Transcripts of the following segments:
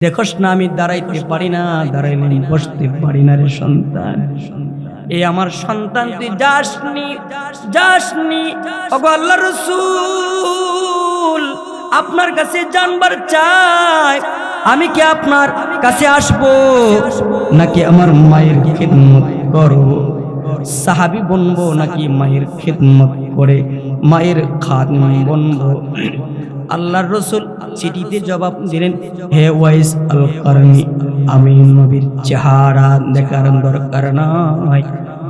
দেখোস না আমি দাঁড়াইতে পারি না, দাঁড়াইলে বসতে পারি না রে সন্তান। এ আমার সন্তান তুই যাসনি যাসনি। ওগো আল্লাহর রাসূল আপনার কাছে জানবার চাই, আমি কি আপনার কাছে আসব নাকি আমার মায়ের খিদমত করব? সাহাবী বনবো নাকি মায়ের খিদমত করে মায়ের খাদিম বনবো? আল্লাহর রাসূল চিঠিতে জবাব দিলেন, হে ওয়াইস আল কারনি, আমি নবীর চেহারা দেখার দরকার নাই,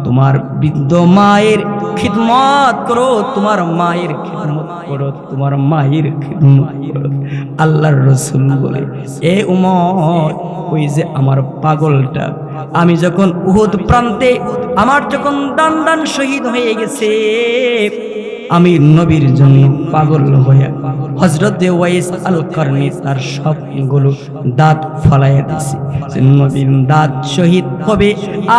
তোমার বৃদ্ধ মায়ের খিদমত করো, তোমার মায়ের খিদমত করো, তোমার মায়ের খিদমত করো। আল্লাহর রাসূল বলে, এ উম্মত, ওই যে আমার পাগলটা, আমি যখন উহুদ প্রান্তে আমার যখন দান দান শহীদ হয়ে গেছে, আমি নবীর জন্য পাগল হইয়া হযরত ওয়াইস আল কারনি তার সবগুলো দাঁত ফলাইয়া দিছে, নবীর দাঁত শহীদ হবে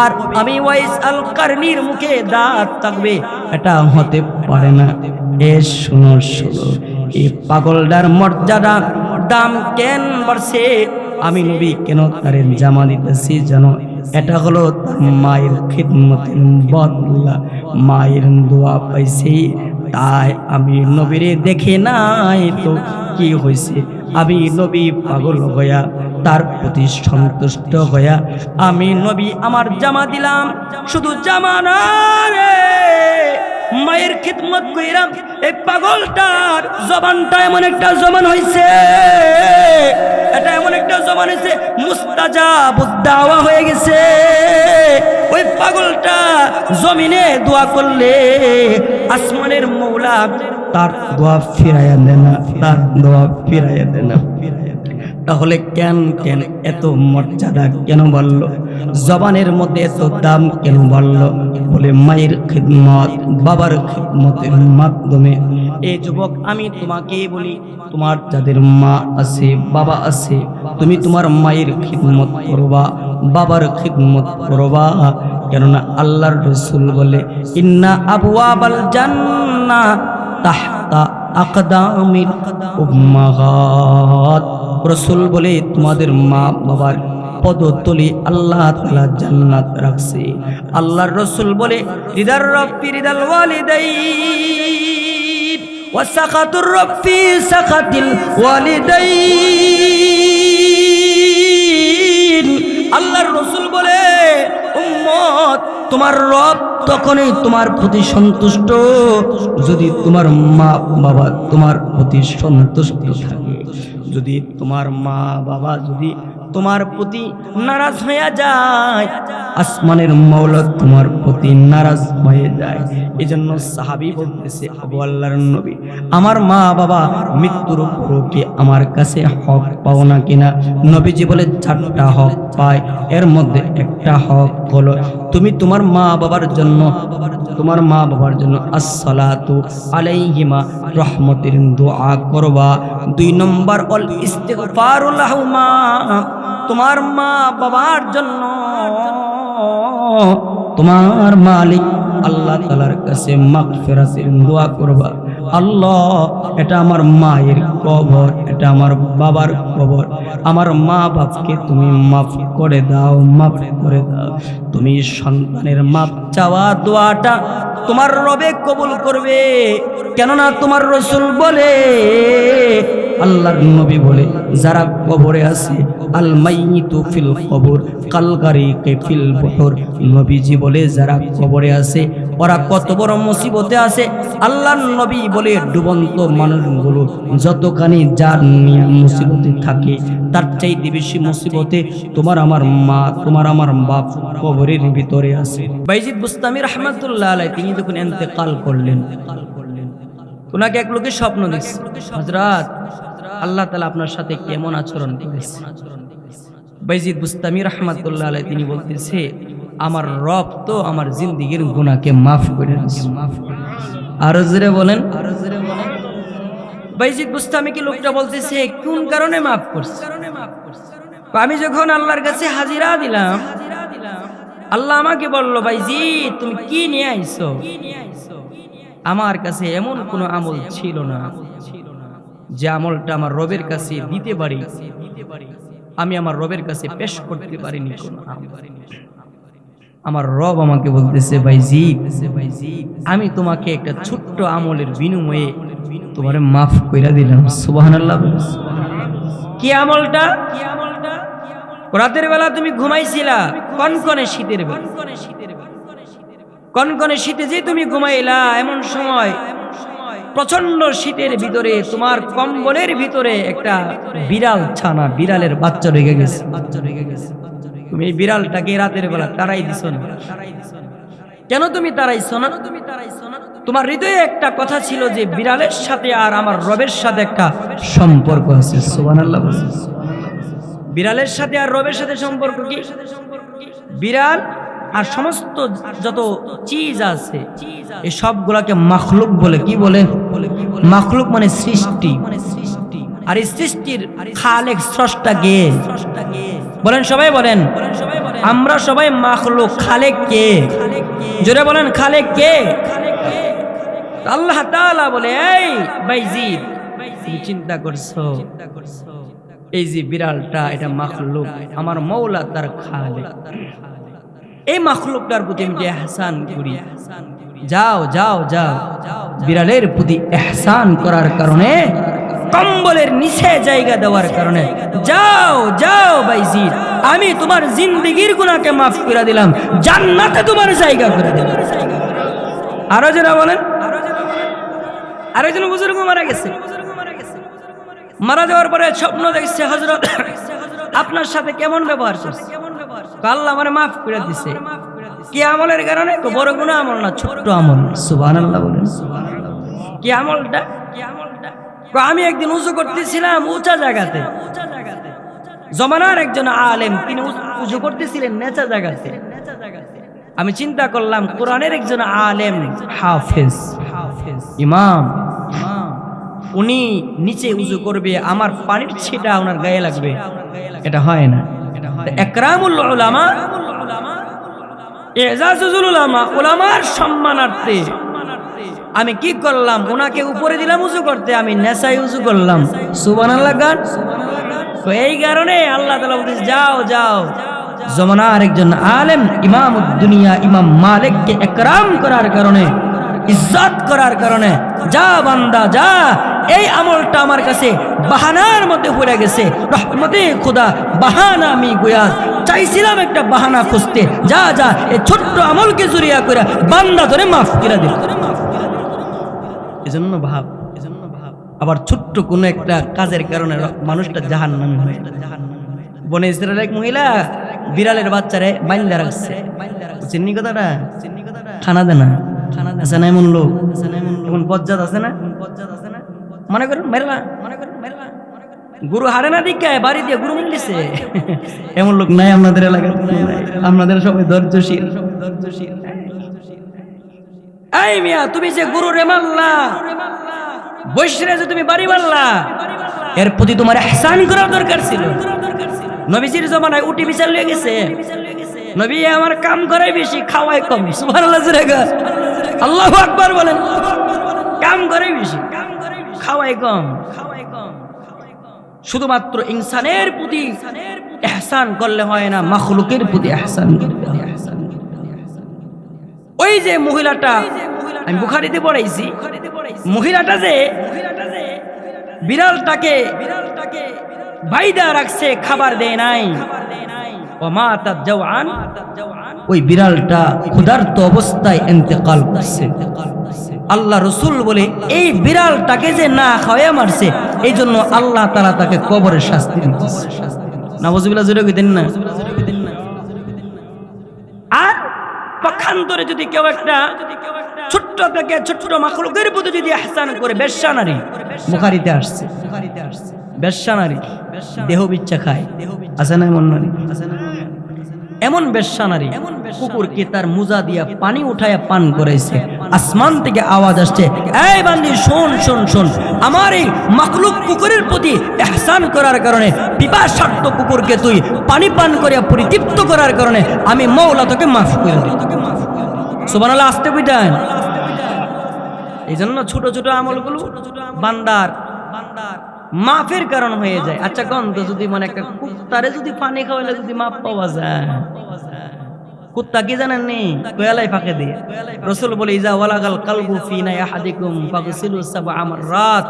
আর আমি ওয়াইস আল কারনির মুখে দাঁত থাকবে, এটা হতে পারে না। এ শুনো শুনো, এই পাগলটার মর্যাদা দাম কেন বাড়ছে? আমি নবী কেন তারে জামা দিতেছি জানো? এটা হলো তার মায়ের খিদমতের বদলা, মায়ের দোয়া পাইছি, তাই আমি নবীরে দেখে নাই তো কি হয়েছে, আমি নবী পাগল হইয়া তার প্রতি সন্তুষ্ট হইয়া আমি নবী আমার জামা দিলাম। শুধু জামা না রে, মায়ের খিদমত কইরাম। এই পাগলটার জবানটা এমন একটা জবান হইছে, এটা এমন একটা জবান হইছে মুস্তাজাবুদ দাওয়া হয়ে গেছে। ওই পাগলটা জমিনে দোয়া করলে আসমানের মৌলা তার দোয়া ফিরাইয়া দেয় না, তার দোয়া ফিরাইয়া দেয় না। তাহলে কেন কেন এত মর্যাদা কেন বলল? জবানের মধ্যে এত দাম কেন বলল? বলে মায়ের খিদমত, বাবার খিদমতের মাধ্যমে। এই যুবক, আমি তোমাকে বলি, তোমার যাদের মা আছে, বাবা আছে, তুমি তোমার মায়ের খিদমত করবা, বাবার খিদমত করবা। কেননা আল্লাহর রাসূল বলে, ইন্না আবওয়াবাল জান্নাহ তাহতা আকদামিল উম্মাহাত। রাসূল বলে, তোমাদের মা বাবার পদতলি আল্লাহ তাআলা জান্নাত রাখছে। আল্লাহর রাসূল বলে, রিদার রব্বি রিদাল ওয়ালিদাইন ওয়া সাখাতুর রব্বি সাখাতিল ওয়ালিদাইন। আল্লাহর রাসূল বলে, উম্মত, তোমার রব তখনই তোমার প্রতি সন্তুষ্ট যদি তোমার মা বাবা তোমার প্রতি সন্তুষ্ট থাকে। যদি তোমার মা বাবা যদি তোমার প্রতি নারাজ হয়ে যায়, আসমানের মাওলা তোমার প্রতি নারাজ হয়ে যায়। এই জন্য সাহাবী বলতেছে, আবু আল্লাহর নবী, আমার মা বাবা মৃত্যুর পরও কি আমার কাছে হক পাও না কিনা? নবীজি বলে, 4টা হক পায়, এর মধ্যে একটা হক হলো তুমি তোমার মা বাবার জন্য আসসালাতু আলাইহিমা রহমতের দোয়া করবা। 2 নম্বর অল ইস্তিগফারু লাহুমা, তোমার মা বাবার জন্য তোমার মালিক আল্লাহ তাআলার কাছে মাগফিরাতের দোয়া করবা। আল্লাহ, এটা আমার মায়ের কবর, এটা আমার বাবার কবর, আমার মা বাপকে তুমি মাফ করে দাও, মাফ করে দাও। তুমি সন্তানের মাপ চাওয়া দোয়াটা তোমার রবে কবুল করবে। কেননা তোমার রাসূল বলে, আল্লাহর নবী বলে, যারা কবরে আছে, আল মাইয়িতু ফিল কবর কাল গারিকি ফিল বুহুর। নবীজি বলে, যারা কবরে আছে ওরা কত বড় মুসিবতে আছে। আল্লাহর নবী বলে, ডুবন্ত মানুষগুলো যতখানি যার নিয়ে মুসিবতে থাকে, তার চাইতে বেশি মুসিবতে তোমার আমার মা, তোমার আমার বাপ কবরের ভিতরে আছে। বাইজিদ বুস্তামি রাহমাতুল্লাহ আলাইহি তিনি যখন ইন্তেকাল করলেন, ওনাকে এক লোকে স্বপ্ন দিচ্ছে, হযরত আল্লাহ তাআলা আপনার সাথে কেমন আচরণ করেছে? বাইজিদ বুস্তামি রাহমাতুল্লাহ আলাইহি তিনি বলতেছে, আমার রব তো আমার জিন্দেগীর গুনাহকে মাফ করে দিয়েছে। আরো জোরে বলেন। বাইজিদ বুস্তামিকে লোকটা বলতেছে, কোন কারণে মাফ করছে? আমি যখন আল্লাহর কাছে হাজিরা দিলাম, আল্লাহ আমাকে বলল, বাইজিদ তুমি কি নিয়ে আইছো? আমার কাছে এমন কোনো আমল ছিল না যে আমলটা আমার রবের কাছে দিতে পারি, আমি আমার রবের কাছে পেশ করতে পারিনি কোনো আমল। আমার রব আমাকে বলতেছে ভাইজিদ, আমি তোমাকে একটা ছোট্ট আমলের বিনিময়ে তোমারে মাফ কইরা দিলাম। সুবহানাল্লাহ। কি আমলটা? রাতের বেলা তুমি ঘুমাইছিলা, কনকনে শীতের বেলা, কনকনে শীতে যে তুমি ঘুমাইলা, এমন সময় প্রচন্ড শীতের ভিতরে তোমার কম্বলের ভিতরে একটা বিড়াল ছানা, বিড়ালের বাচ্চা রেখে গেছে। তুমি এই বিড়ালটাকে রাতের বেলা তাড়াই দিছো না। কেন তুমি তাড়াইছো না? তোমার হৃদয়ে একটা কথা ছিল যে বিড়ালের সাথে আর আমার রবের সাথে একটা সম্পর্ক আছে। সুবহানাল্লাহ। বিড়ালের সাথে আর রবের সাথে সম্পর্ক কি? বিড়াল আর সমস্ত যত চিজ আছে এই সবগুলাকে মাখলুক বলে। কি বলে? মাখলুক মানে সৃষ্টি। আর এই সৃষ্টির খালেক, স্রষ্টা কে? বলেন, সবাই বলেন। আমরা সবাই মাখলুক, খালেক কে? জোরে বলেন, খালেক কে? আল্লাহ তাআলা বলে, এই বাইজিদ, তুমি চিন্তা করছো এই যে বিড়ালটা, এটা মাখলুক, আমার মওলা তার খালেক। এই মাখলুকটার প্রতি আমি ইহসান করি। যাও যাও যাও, বিড়ালের প্রতি ইহসান করার কারণে, কম্বলের নিচে জায়গা দেওয়ার কারণে, যাও যাও বাইজিদ, আমি তোমার জিন্দেগীর গুনাহকে মাফ করে দিলাম, জান্নাতে তোমার জায়গা করে দিলাম। আরো যারা বলেন, আরেকজন বুজুর্গ মারা গেছে। মারা যাওয়ার পরে স্বপ্ন দেখছে হযরত আপনার সাথে কেমন ব্যবহার করছে। আল্লাহ আমারে মাফ করে দিছে। কি আমলের কারণে? বড় গুনাহ আমল না, ছোট্ট আমল। সুবহানাল্লাহ বলেন। কি আমলটা? আমি একদিন উযু করতেছিলাম উঁচা জায়গাতে, জমানার একজন আলেম, তিনি উযু করতেছিলেন নেচা জায়গাতে। আমি চিন্তা করলাম কোরআনের একজন আলেম, হাফেজ, ইমাম, উনি নিচে উযু করবে, আমার পানির ছিটা ওনার গায়ে লাগবে, এটা হয় না। ইকরামুল উলামা, ইজাজুল উলামা, উলামার সম্মানার্থে আমি কি করলাম? ওনাকে উপরে দিলাম উযু করতে, আমি নেশায় উযু করলাম। সুবহানাল্লাহ গান। তো এই কারণে আল্লাহ তাআলা বলেন, যাও যাও, জমানার একজন আলেম, ইমামুদ দুনিয়া, ইমাম মালিককে ইকরাম করার কারণে, ইজ্জত করার কারণে, যা বান্দা যা, এই আমলটা আমার কাছে বাহানার মধ্যে পড়ে গেছে। রহমতে খোদা, বাহানা আমি গোয়াজ চাইছিলাম একটা বাহানা খুঁজতে, যা যা এই ছোট্ট আমলকে জুরিয়া করে বান্দা ধরে মাফ করে দিল। এজন্য ভাব, আবার ছোট্ট কোনো একটা কাজের কারণে মানুষটা জাহান্নামী হয়। বনে ইসরায়েলের এক মহিলা বিড়ালের বাচ্চারে বাইন্দা রাখছে। চিন্নি কথাটা? খানা দেনা আছে না এমন লোক, এমন বজ্জাত আছে না? মনে করেন মেরলা, গুরু হারে না দিকে বাড়ি দিয়ে গুরু মিলছে, এমন লোক নাই আপনাদের এলাকায়। আপনাদের সবাই ধৈর্যশীল। এই মিয়া, তুমি যে গুরু রে মারলা, বৈশরে যে তুমি বাড়ি মারলা, এর প্রতি তোমার ইহসান করার দরকার ছিল। নবীজির জমানায় উটি বিচার লয়ে গেছে। নবী আমার কাম করাই বেশি, খাওয়াই কম। সুবহানাল্লাহ। আল্লাহু আকবার বলেন। কাম করাই বেশি, খাওয়াই কম। শুধুমাত্র ইনসানের প্রতি ইহসান করলে হয় না, মাখলুকের প্রতি ইহসান করতে হয়। ওই যে মহিলাটা আমি বুখারীতে পড়াইছি, মহিলাটা যে বিড়ালটাকে বাইদা রাখছে, খাবার দেয় নাই, ওমাতাত জাওআন, ওই বিড়ালটা ক্ষুধার্ত অবস্থায় ইন্তেকাল করছে। আল্লাহ রাসূল বলে, এই বিড়ালটাকে যে না খাওয়ায় মারছে, এই জন্য আল্লাহ তাআলা তাকে কবরের শাস্তি দিতেছে। নাউযুবিল্লাহ, জোরে কইতেন না। আর পক্ষান্তরে যদি কেউ একটা ছোট্ট থেকে ছোট্ট মাখলুকের প্রতি যদি ইহসান করে, বেশ্যা নারী, বুখারীতে আসছে, বেশ্যা নারী দেহ বিচ্ছা খায়, আছে না এমন নারী? এমন বেশ্যা নারী কুকুরকে তার মুজা দিয়া পানি উঠায়া পান করেছে। আসমান থেকে আওয়াজ আসছে, এই বান্দি শোন শোন শোন, আমার এই মাখলুক কুকুরের প্রতি ইহসান করার কারণে, পিপাসার্ত কুকুরকে তুই পানি পান করিয়া পরিতৃপ্ত করার কারণে আমি মওলা তোকে মাফ করে দিই। সুবহানাল্লাহ, আস্তে কইতেন। এই জন্য ছোট ছোট আমলগুলো বান্দার মাফের কারণ হয়ে যায়। আচ্ছা গন্ধ যদি মানে একটা কুত্তারে যদি পানি খাওয়াইলে যদি মাপ পাওয়া যায়, কুত্তা কি জানেন নি কয়ালাই ফাঁকে দিয়ে। রাসূল বলে ইজা ওয়ালাগাল কালবু ফি না আহাদিকুম ফাগসিলু সাবআ আমারাত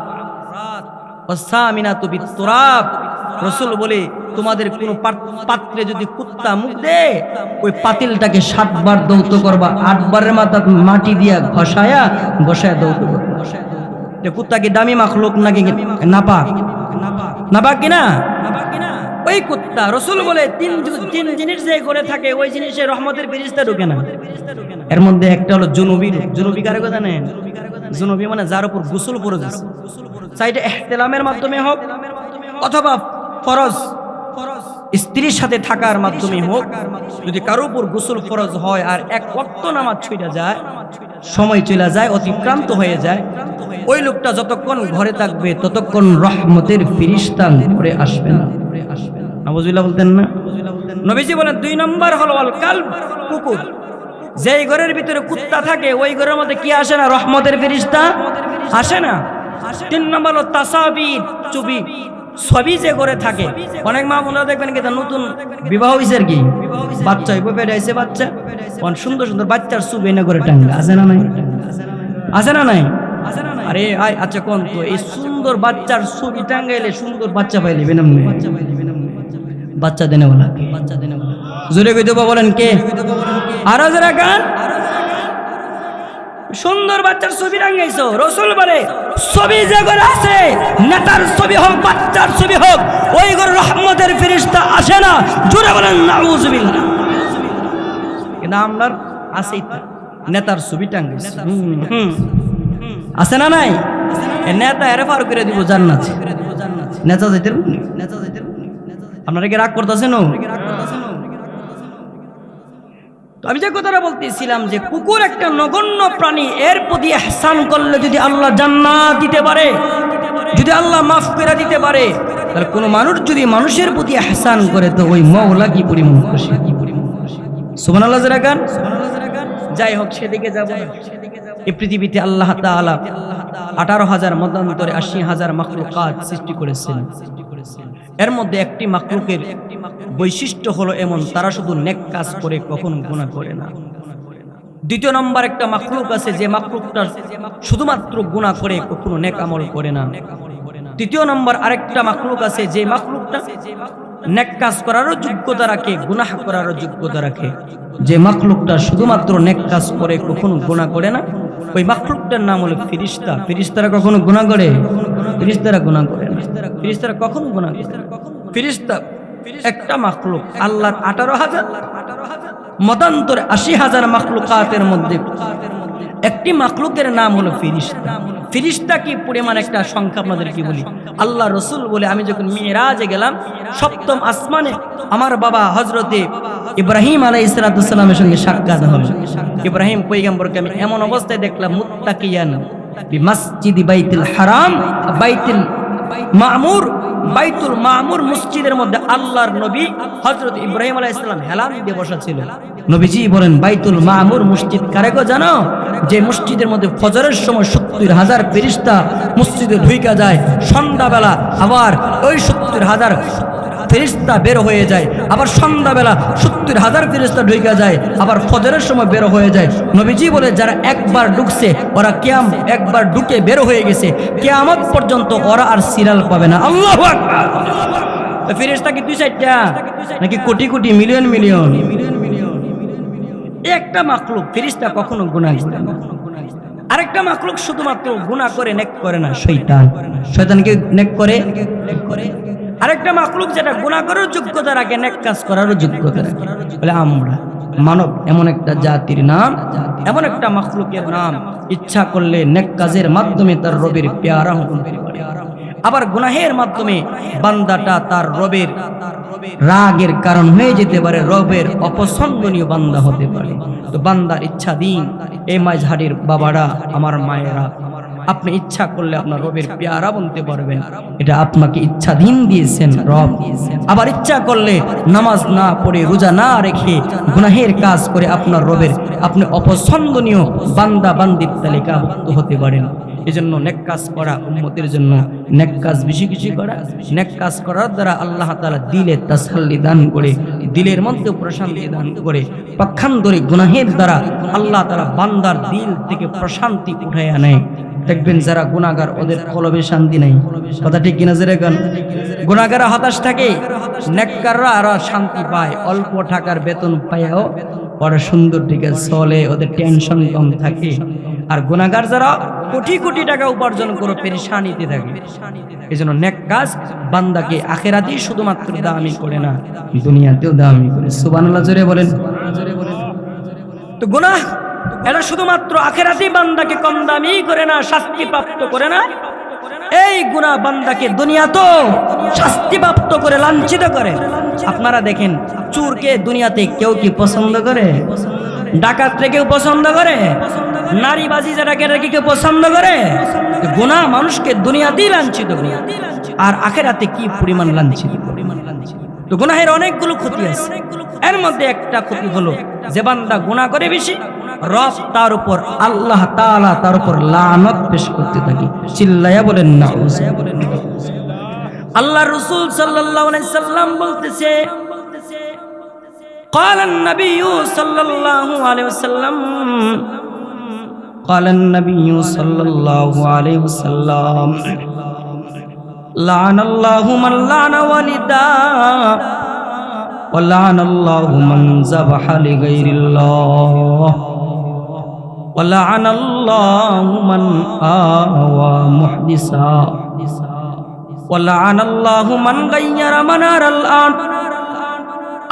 ওয়াসামিনাতু বিতুরাব। রাসূল বলে তোমাদের কোন পাত্রে যদি কুত্তা মুখ দেয় ওই পাতিলটাকে 7 বার দৌত করবা, 8 বারের মাটি দিয়া ঘষায়া দৌত করবা। যে কুত্তা কি দামি মাখলুক নাকি নাপাক? নাপাক কিনা? ওই কুত্তা রাসূল বলে তিন জিনিস যে করে থাকে ওই জিনিসে রহমতের ফেরেশতা ঢোকে না। এর মধ্যে একটা হলো জুনুবি। জুনুবি কারে কথা জানেন? জুনুবি মানে যার উপর গোসল ফরজ আছে, চাইটা ইহতিলামের মাধ্যমে হোক অথবা ফরজ স্ত্রীর সাথে থাকার মাধ্যমে হোক, যদি কারো উপর গোসল ফরজ হয় আর এক ওয়াক্ত নামাজ ছুটে যায়, সময় চলে যায়, অতিক্রান্ত হয়ে যায়, ওই লোকটা যতক্ষণ ঘরে থাকবে ততক্ষণ রহমতের ফেরেশতা ঘরে আসবে না। নাউজুবিল্লাহ বলতেন না? নবীজি বলেন 2 নম্বর হলো আল কালব, কুকুর। যেই ঘরের ভিতরে কুত্তা থাকে ওই ঘরের মধ্যে কি আসে না? রহমতের ফেরেশতা আসে না। 3 নম্বর হলো তাসাবির, ছবি যে ঘরে থাকে। অনেক মা বোনরা দেখবেন কি নতুন বিবাহ হইছে আর কি, বাচ্চা হইব, পেটে আইছে বাচ্চা, অনেক সুন্দর সুন্দর বাচ্চার ছবি এনে করে টাঙ্গা আছে না নাই? আছে না নাই? আরে আচ্ছা কোন তো এই সুন্দর বাচ্চার ছবি টাঙ্গাইলে সুন্দর বাচ্চা পাইলে বেনামনে বাচ্চা দেনে বলা, জোরে কইতে বলেন কে? আর যারা গান সুন্দর বাচ্চার ছবি টাঙ্গাইছো, রাসূল বলে ছবি যে ঘরে আছে, নেতার ছবি হোক বাচ্চার ছবি হোক, ওই ঘরে রহমতের ফেরেশতা আসে না। জোরে বলেন নাউজুবিল্লাহ। কিন্তু আমরার আছেই তা নেতার ছবি টাঙ্গাইছে, আছে না নাই? নেতা এর পার করে দিব জান্নাত। নেতা যাইতে আপনারা কি রাগ করতেছেন? তো আমি যে কথাটা বলতেছিলাম যে কুকুর একটা নগণ্য প্রাণী, এর প্রতি ইহসান করলে যদি আল্লাহ জান্নাত দিতে পারে, যদি আল্লাহ মাফ করে দিতে পারে, তাহলে কোনো মানুষ যদি মানুষের প্রতি ইহসান করে তো ওই মওলা কি পরিমাণ খুশি। সুবহানাল্লাহ যারা গান। যাই হোক, সেদিকে যাব। এই পৃথিবীতে আল্লাহ তাআলা 18,000 মতান্তরে 80,000 মাখলুকাত সৃষ্টি করেছেন। এর মধ্যে একটি মাখলুকের বৈশিষ্ট্য হলো এমন, তারা শুধু নেক কাজ করে, কখনো গুনাহ করে না। দ্বিতীয় নম্বর একটা মাখলুক আছে যে মাখলুকটা শুধুমাত্র গুনাহ করে, কখনো নেক আমল করে না। তৃতীয় নম্বর আরেকটা মাখলুক আছে যে মাখলুকটা নেক কাজ করারও যোগ্যতা রাখে, গুনাহ করারও যোগ্যতা রাখে। যে মাখলুকটা শুধুমাত্র নেক কাজ করে, কখনো গুনাহ করে না, ওই মাখলুকটার নাম হলো ফেরেশতা। ফেরেশতারা কখনো গুনাহ করে? ফেরেশতারা গুনাহ করে না। ফেরেশতারা কখনো গুনাহ করে না। ফেরেশতা একটা মাখলুক, আল্লাহর 18,000 মতান্তরে 80,000 মাখলুকাতের মধ্যে একটি মাখলুকের নাম হলো ফেরেশতা। ফেরেশতা কি পরিমাণ একটা সংখ্যা আপনাদের কি বলি। আল্লাহ রাসূল বলে আমি যখন মিরাজে গেলাম, 7ম আসমানে আমার বাবা হযরতে ইব্রাহিম আলাইহিস সালামের সঙ্গে সাক্ষাৎ হলো। ইব্রাহিম পয়গম্বরকে আমি এমন অবস্থায় দেখলাম, মুত্তাকিয়ান বিমাসজিদি বাইতুল হারাম, বাইতুল মামুর, বাইতুল মামুর মসজিদের মধ্যে আল্লাহর নবী হযরত ইব্রাহিম আলাইহিস সালাম হেলান দিয়ে বসা ছিল। নবীজি বলেন বাইতুল মামুর মসজিদ কারে গো জানো? যে মসজিদের মধ্যে ফজরের সময় 70,000 ফেরেশতা মসজিদে ঢুইকা যায়, সন্ধ্যাবেলা আবার ওই 70,000 ফেরেশতা বের হয়ে যায়, আবার সন্ধ্যাবেলা 70,000 ফেরেশতা ঢুইকা যায়, আবার ফজরের সময় বের হয়ে যায়। নবীজি বলে যারা একবার ঢুকছে ওরা একবার ঢুকে বের হয়ে গেছে, কিয়ামত পর্যন্ত ওরা আর সিরিয়াল পাবে না। আল্লাহু আকবার। ফেরেশতা কি 2-4টা নাকি কোটি কোটি মিলিয়ন মিলিয়ন? একটা মাখলুক ফেরেশতা কখনো গুনাহ করে না। আরেকটা মাখলুক শুধুমাত্র গুনাহ করে, নেক করে না, শয়তান। শয়তান কি নেক করে? আরেকটা মাখলুক যেটা গুনাহ করার যোগ্যতা রাখে, নেক কাজ করারও যোগ্যতা রাখে। বলে আমরা মানব এমন একটা জাতির নাম, এমন একটা মাখলুকের নাম, ইচ্ছা করলে নেক কাজের মাধ্যমে তার রবের পেয়ারা হতে পারে, আবার গুনাহের মাধ্যমে বান্দাটা তার রবের রাগের কারণ হয়ে যেতে পারে, রবের অপছন্দনীয় বান্দা হতে পারে। তো বান্দার ইচ্ছা দিন। এই মাঝহারির বাবারা, আমার মায়েরা, আপনি ইচ্ছা করলে আপনার রবের পেয়ারা বলতে পারবেন, এটা আপনাকে ইচ্ছা দিন দিয়েছেন রব। আবার ইচ্ছা করলে নামাজ না পড়ে, রোজা না রেখে, গুনাহের কাজ করে আপনার রবের আপনি অপছন্দনীয় বান্দা বান্দির তালিকাভুক্ত হতে পারেন। এজন্য নেক কাজ করা, উম্মতের জন্য নেক কাজ বেশি বেশি করা। নেক কাজ করার দ্বারা আল্লাহ তাআলা দিলে তাসাল্লি দান করে, দিলের মধ্যে প্রশান্তি দান করে। পক্ষান্তরে গুনাহের দ্বারা আল্লাহ তাআলা বান্দার দিল থেকে প্রশান্তি উঠাইয়া নেয়। দেখবেন যারা গুনাহগার ওদের কলবে শান্তি নাই, কথা ঠিক কিনা জেরে গান? গুনাহগাররা হতাশ থাকে, নেককাররা আর শান্তি পায়। অল্প টাকার বেতন পায়ও ওরা সুন্দর দিকে চলে, ওদের টেনশন কম থাকে। আর গুনাহগার যারা কোটি কোটি টাকা উপার্জন করে পেরেশানিতে থাকে। এজন্য নেক কাজ বান্দাকে আখিরাতেই শুধুমাত্র দামি করে না, দুনিয়াতেও দামি করে। সুবহানাল্লাহ জোরে বলেন। তো গুনাহ এটা শুধুমাত্র আখিরাতেই বান্দাকে কম দামি করে না, শাস্তিপ্রাপ্ত করে না, এই গুনাহ বান্দাকে দুনিয়াতেও শাস্তিপ্রাপ্ত করে, লাঞ্ছিত করে। আপনারা দেখেন, চোরকে দুনিয়াতে কেউ কি পছন্দ করে? ডাকাতরে কেউ পছন্দ করে? নারীবাজি যেটাকে কেউ পছন্দ করে? গুনাহ মানুষকে দুনিয়াতেই লাঞ্ছিত করে, আর আখিরাতে কি পরিমাণ লাঞ্ছিত করে। তো গুনাহের অনেকগুলো ক্ষতি আছে। এর মধ্যে একটা ক্ষতি হলো যে বান্দা গুনাহ করে বেশি, রব তার উপর, আল্লাহ তাআলা তার উপর লানত পেশ করতে থাকে। চিল্লায়া বলেন নাউজ। আল্লাহ রাসূল সাল্লাল্লাহু আলাইহি সাল্লাম বলতেছে, قال النبي صلى الله عليه وسلم قال النبي صلى الله عليه وسلم لعن الله من لعن والدا ولعن الله من ذبح لغير الله ولعن الله من آوى محدثا ولعن الله من غير منار الأرض।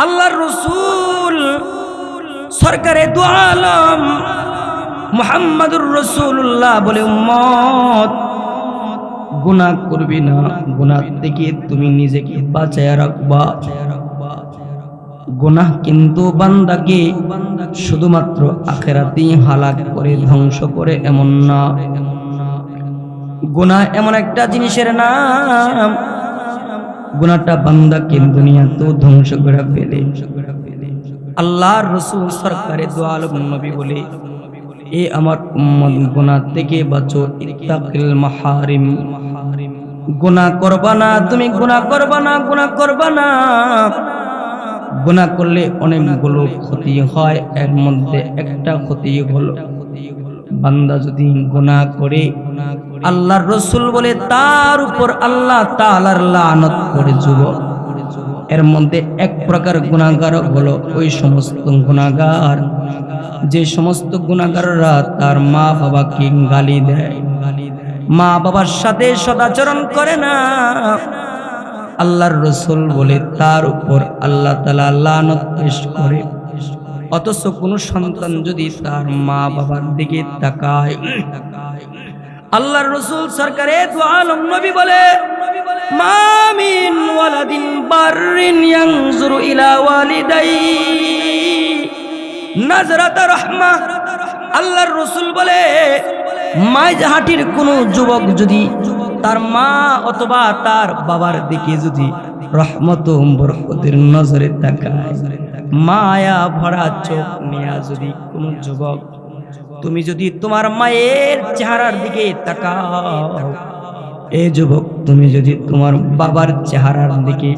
আল্লাহর রাসূল সরকারে দু আলম মুহাম্মাদুর রাসূলুল্লাহ বলে, উম্মত গুনাহ করবি না, গুনাহ থেকে তুমি নিজেকে বাঁচায়া রাখবা। গুনাহ কিন্তু বান্দাকে শুধুমাত্র আখিরাতেই হালাক করে, ধ্বংস করে এমন না। গুনাহ এমন একটা জিনিসের নাম, গুনাহটা বান্দাকে দুনিয়াতেও ধ্বংস করে ফেলে। আল্লাহর রাসূল সরকারে দু আলম নবী বলে, এ আমার উম্মত গুনাহ থেকে বাঁচো, ইত্তাকিল মাহারিম। গুনাহ করবা না, তুমি গুনাহ করবা না, গুনাহ করবা না। গুনাহ করলে অনেকগুলো ক্ষতি হয়, এর মধ্যে একটা ক্ষতি হলো বান্দা যদি গুনাহ করে, আল্লাহর রাসূল বলে তার উপর আল্লাহ তাআলার লানত করে যুবক। এর মধ্যে এক প্রকার গুনাহগার হলো ওই সমস্ত গুনাহগার যে সমস্ত গুনাহগাররা তার মা বাবাকে গালি দেয়, মা বাবার সাথে সদাচরণ করে না। আল্লাহর রাসূল বলে তার উপর আল্লাহ তাআলা লানত পেশ করে। অথচ কোন সন্তান যদি তার মা বাবার দিকে তাকায়, আল্লাহর রাসূল সরকারে দু আলম নবী বলে, মা মিন ওয়ালাদিন বাররিন ইয়ানজুরু ইলা ওয়ালিদাইহি নাজরাতা রাহমা। আল্লাহর রাসূল বলে, মাঝহাটির কোন যুবক যদি তার মা অথবা তার বাবার দিকে যদি রহমত ও বরকতের নজরে তাকায়, মায়া ভরা চোখ নিয়ে যদি কোন যুবক, তুমি যদি তোমার মায়ের চেহারার দিকে তাকাও, এ যুবক তুমি যদি তোমার বাবার চেহারার দিকে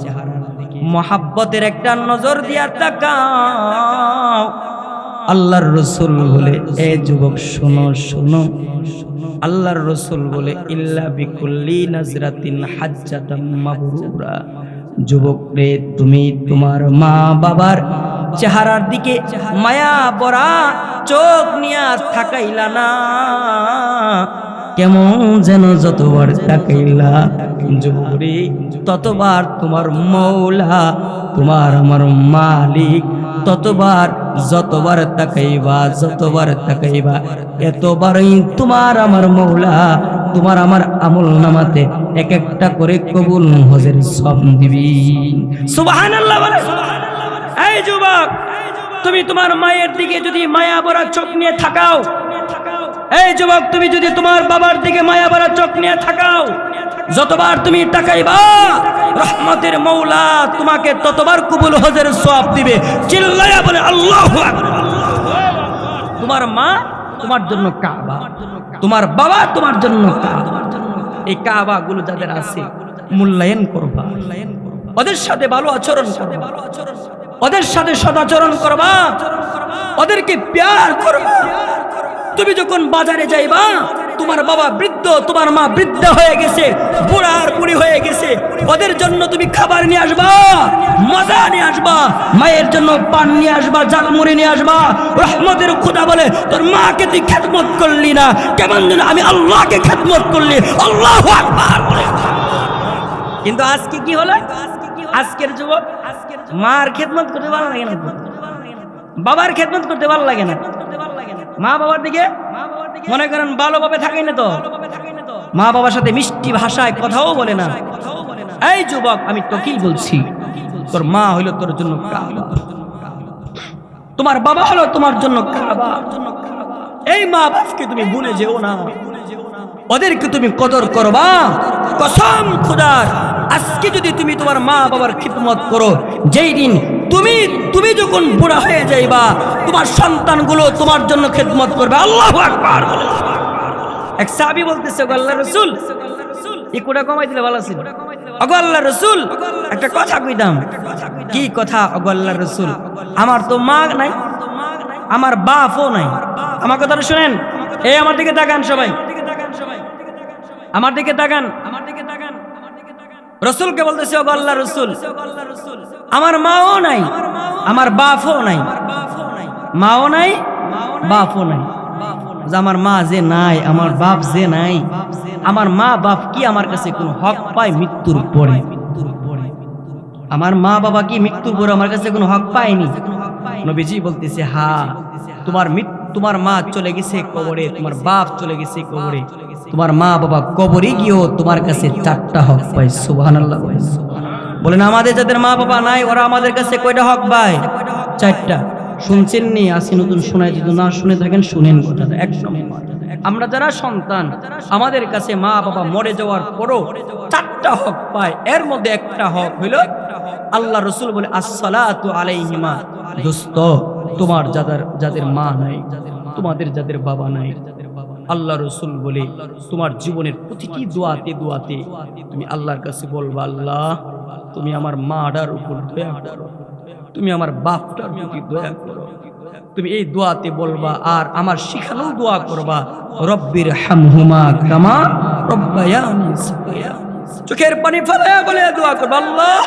মহাব্বতের একটা নজর দিয়া তাকাও, আল্লাহর রাসূল বলে, এ যুবক শোনো শোনো, আল্লাহর রাসূল বলে, ইল্লা বিকুল্লি নাজরাতিন হাজ্জাতাম মাবরুরা। যুবক রে, তুমি তোমার মা বাবার চেহারার দিকে মায়া ভরা চোখ নিয়া থাকাইলা না, কেমন যেন যতবার তাকাইলা যুবক রে, ততবার তোমার মৌলা, তোমার আমার মালিক, ততবার যতবার তাকাইবা, যতবার তাকাইবা, এতবারই তোমার আমার মৌলা তোমার আমার আমল নামাতে এক একটা করে কবুল হজের সব দিবি। সুবহানাল্লাহ বলে। এই যুবক, তুমি তোমার মায়ের দিকে যদি মায়া ভরা চোখ নিয়ে থাকাও, এই যুবক তুমি যদি তোমার বাবার দিকে মায়া ভরা চোখ নিয়ে থাকাও, যতবার তুমি তাকাইবা রহমতের মৌলা তোমাকে ততবার কবুল হজের সওয়াব দিবে। চিল্লায়া বলে আল্লাহু আকবার। তোমার মা তোমার জন্য কাবা, তোমার বাবা তোমার জন্য কাবা। এই কাবা গুলো যাদের আছে মূল্যায়ন করবা, ওদের সাথে ভালো আচরণ করবা, ওদের সাথে সদাচরণ করবা, ওদেরকে প্যার করবা। তুমি যখন বাজারে যাইবা, তোমার বাবা বৃদ্ধ, তোমার মা বৃদ্ধ হয়ে গেছে, বুড়া আর বুড়ি হয়ে গেছে, ওদের জন্য তুমি খাবার নিয়ে আসবা, মজা নিয়ে আসবা, মায়ের জন্য পান নিয়ে আসবা, ঝালমুড়ি নিয়ে আসবা। রহমতের খোদা বলে তোর মাকে তুই খেদমত করলি না, কেমন যেন আমি আল্লাহকে খেদমত করলি। আল্লাহু আকবার। কিন্তু আজকে কি হলো? আজকের যুবক মার খেদমত করতে ভালো লাগে না, বাবার খেদমত করতে ভালো লাগে না। মা বাবার দিকে মনে করেন ভালোভাবে থাকে না, তো মা বাবার সাথে মিষ্টি ভাষায় কথাও বলে না। এই যুবক, আমি তোকেই বলছি, তোর মা হইলো তোর জন্য কাবা, তোমার বাবা হলো তোমার জন্য কাবা। এই মা বাপকে তুমি ভুলে যেও না, ওদেরকে তুমি কদর করবা। কসম খোদার, আজকে যদি তুমি তোমার মা বাবার খিদমত করো, যেই দিন তুমি যখন বুড়া হয়ে যাইবা, তোমার সন্তানগুলো তোমার জন্য খিদমত করবে। আল্লাহু আকবার। এক সাহাবী বলতেছে, ওগো আল্লাহর রাসূল, ইকুটা কমাই দিলে ভালো ছিল। ওগো আল্লাহর রাসূল, একটা কথা কইতাম। কি কথা? ওগো আল্লাহর রাসূল, আমার তো মা নাই, আমার বাপও নাই। আমার কথাটা শুনেন, এই আমার দিকে তাকান, সবাই আমার দিকে তাকান। রাসূলকে বলতেছে, ওগো আল্লাহর রাসূল, আমার মাও নাই, আমার বাপও নাই, মাও নাই, বাপও নাই। আমার মা যে নাই, আমার বাপ যে নাই, আমার মা বাপ কি আমার কাছে কোনো হক পায় মৃত্যুর পরে? আমার মা বাবা কি মৃত্যুর পরে আমার কাছে কোনো হক পায়নি? নবীজি বলতেছে, হ্যাঁ, তোমার মা চলে গেছে কবরে, তোমার বাপ চলে গেছে কবরে, তোমার মা বাবা কবরে গিয়েও তোমার কাছে 4টা হক পায়। সুবহানাল্লাহ বলেন। আমাদের যাদের মা বাবা নাই, ওরা আমাদের কাছে কয়টা হক পায়? 4টা। শুনছেন নি? আসি নতুন শোনায়, যদি না শুনে থাকেন শুনেন কথাটা। এক নম্বর, আমরা যারা সন্তান, আমাদের কাছে মা বাবা মরে যাওয়ার পরও 4টা হক পায়। এর মধ্যে একটা হক হইল, আল্লাহ রাসূল বলে, আসসালাতু আলাইহিমা। দোস্ত, তোমার যাদের মা নাই, তোমাদের যাদের বাবা নাই, আল্লাহ রাসূল বলে, তোমার জীবনের প্রতিটি দোয়াতে তুমি আল্লাহর কাছে বলবা, আল্লাহ তুমি আমার মাটার উপর দয়া করো, তুমি আমার বাপটার প্রতি দয়া করো। তুমি এই দোয়াতে বলবা, আর আমার শিখানো দোয়া করবা, রব্বির হামহুমা কামা রব্বায়ানি সগীরা। চোখের পানি ফেলে বলে দোয়া করবা, আল্লাহ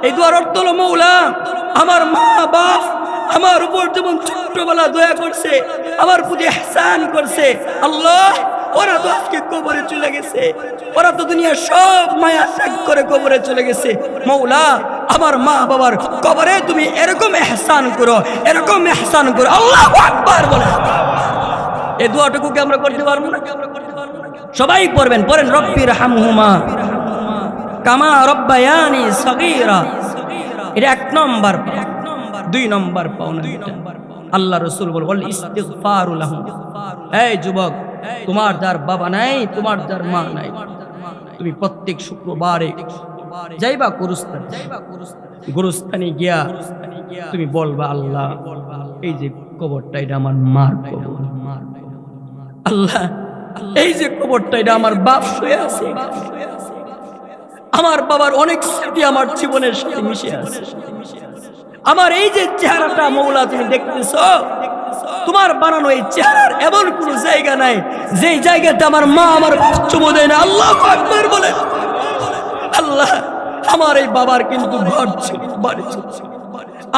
এই দোয়ার অর্থ হলো, মৌলা আমার মা বাপ আমার উপর যেমন ছোট্টবেলা দয়া করছে, আমার প্রতি ইহসান করছে, আল্লাহ ওরা তো আজকে কবরে চলে গেছে, ওরা তো দুনিয়া সব মায়া ত্যাগ করে কবরে চলে গেছে। মৌলা আমার মা বাবার কবরে তুমি এরকম ইহসান করো, এরকম ইহসান করো। আল্লাহু আকবার বলে। এই দোয়াটুকু কি আমরা করতে পারবো না? সবাই পড়বেন, পড়েন, রব্বির হামহুমা কামা রব্বায়ানি সগীরা। এটা 1 নম্বর। 2 নম্বর পাওনা, আল্লাহ রাসূল বল ইস্তিগফারু লাহুম। এই যুবক, তোমার যার বাবা নাই, তোমার যার মা নাই, তুমি প্রত্যেক শুক্রবারে যাইবা গোরস্থানে গিয়া তুমি বলবা, আল্লাহ এই যে কবরটা, এটা আমার মার কবর। আল্লাহ এই যে কবরটা, এটা আমার বাপ শুয়ে আছে, আমার বাবার অনেক স্মৃতি আমার জীবনের সাথে মিশে আছে। আমার এই যে চেহারাটা মৌলা তুমি দেখতেছো, তোমার বানানো এই চেহারার এমন কোন জায়গা নাই যেই জায়গাতে আমার মা আমার চুমু দেয় না। আল্লাহু আকবার বলে। আল্লাহ আমার এই বাবার কিন্তু ঘর ছিল, বাড়ি ছিল,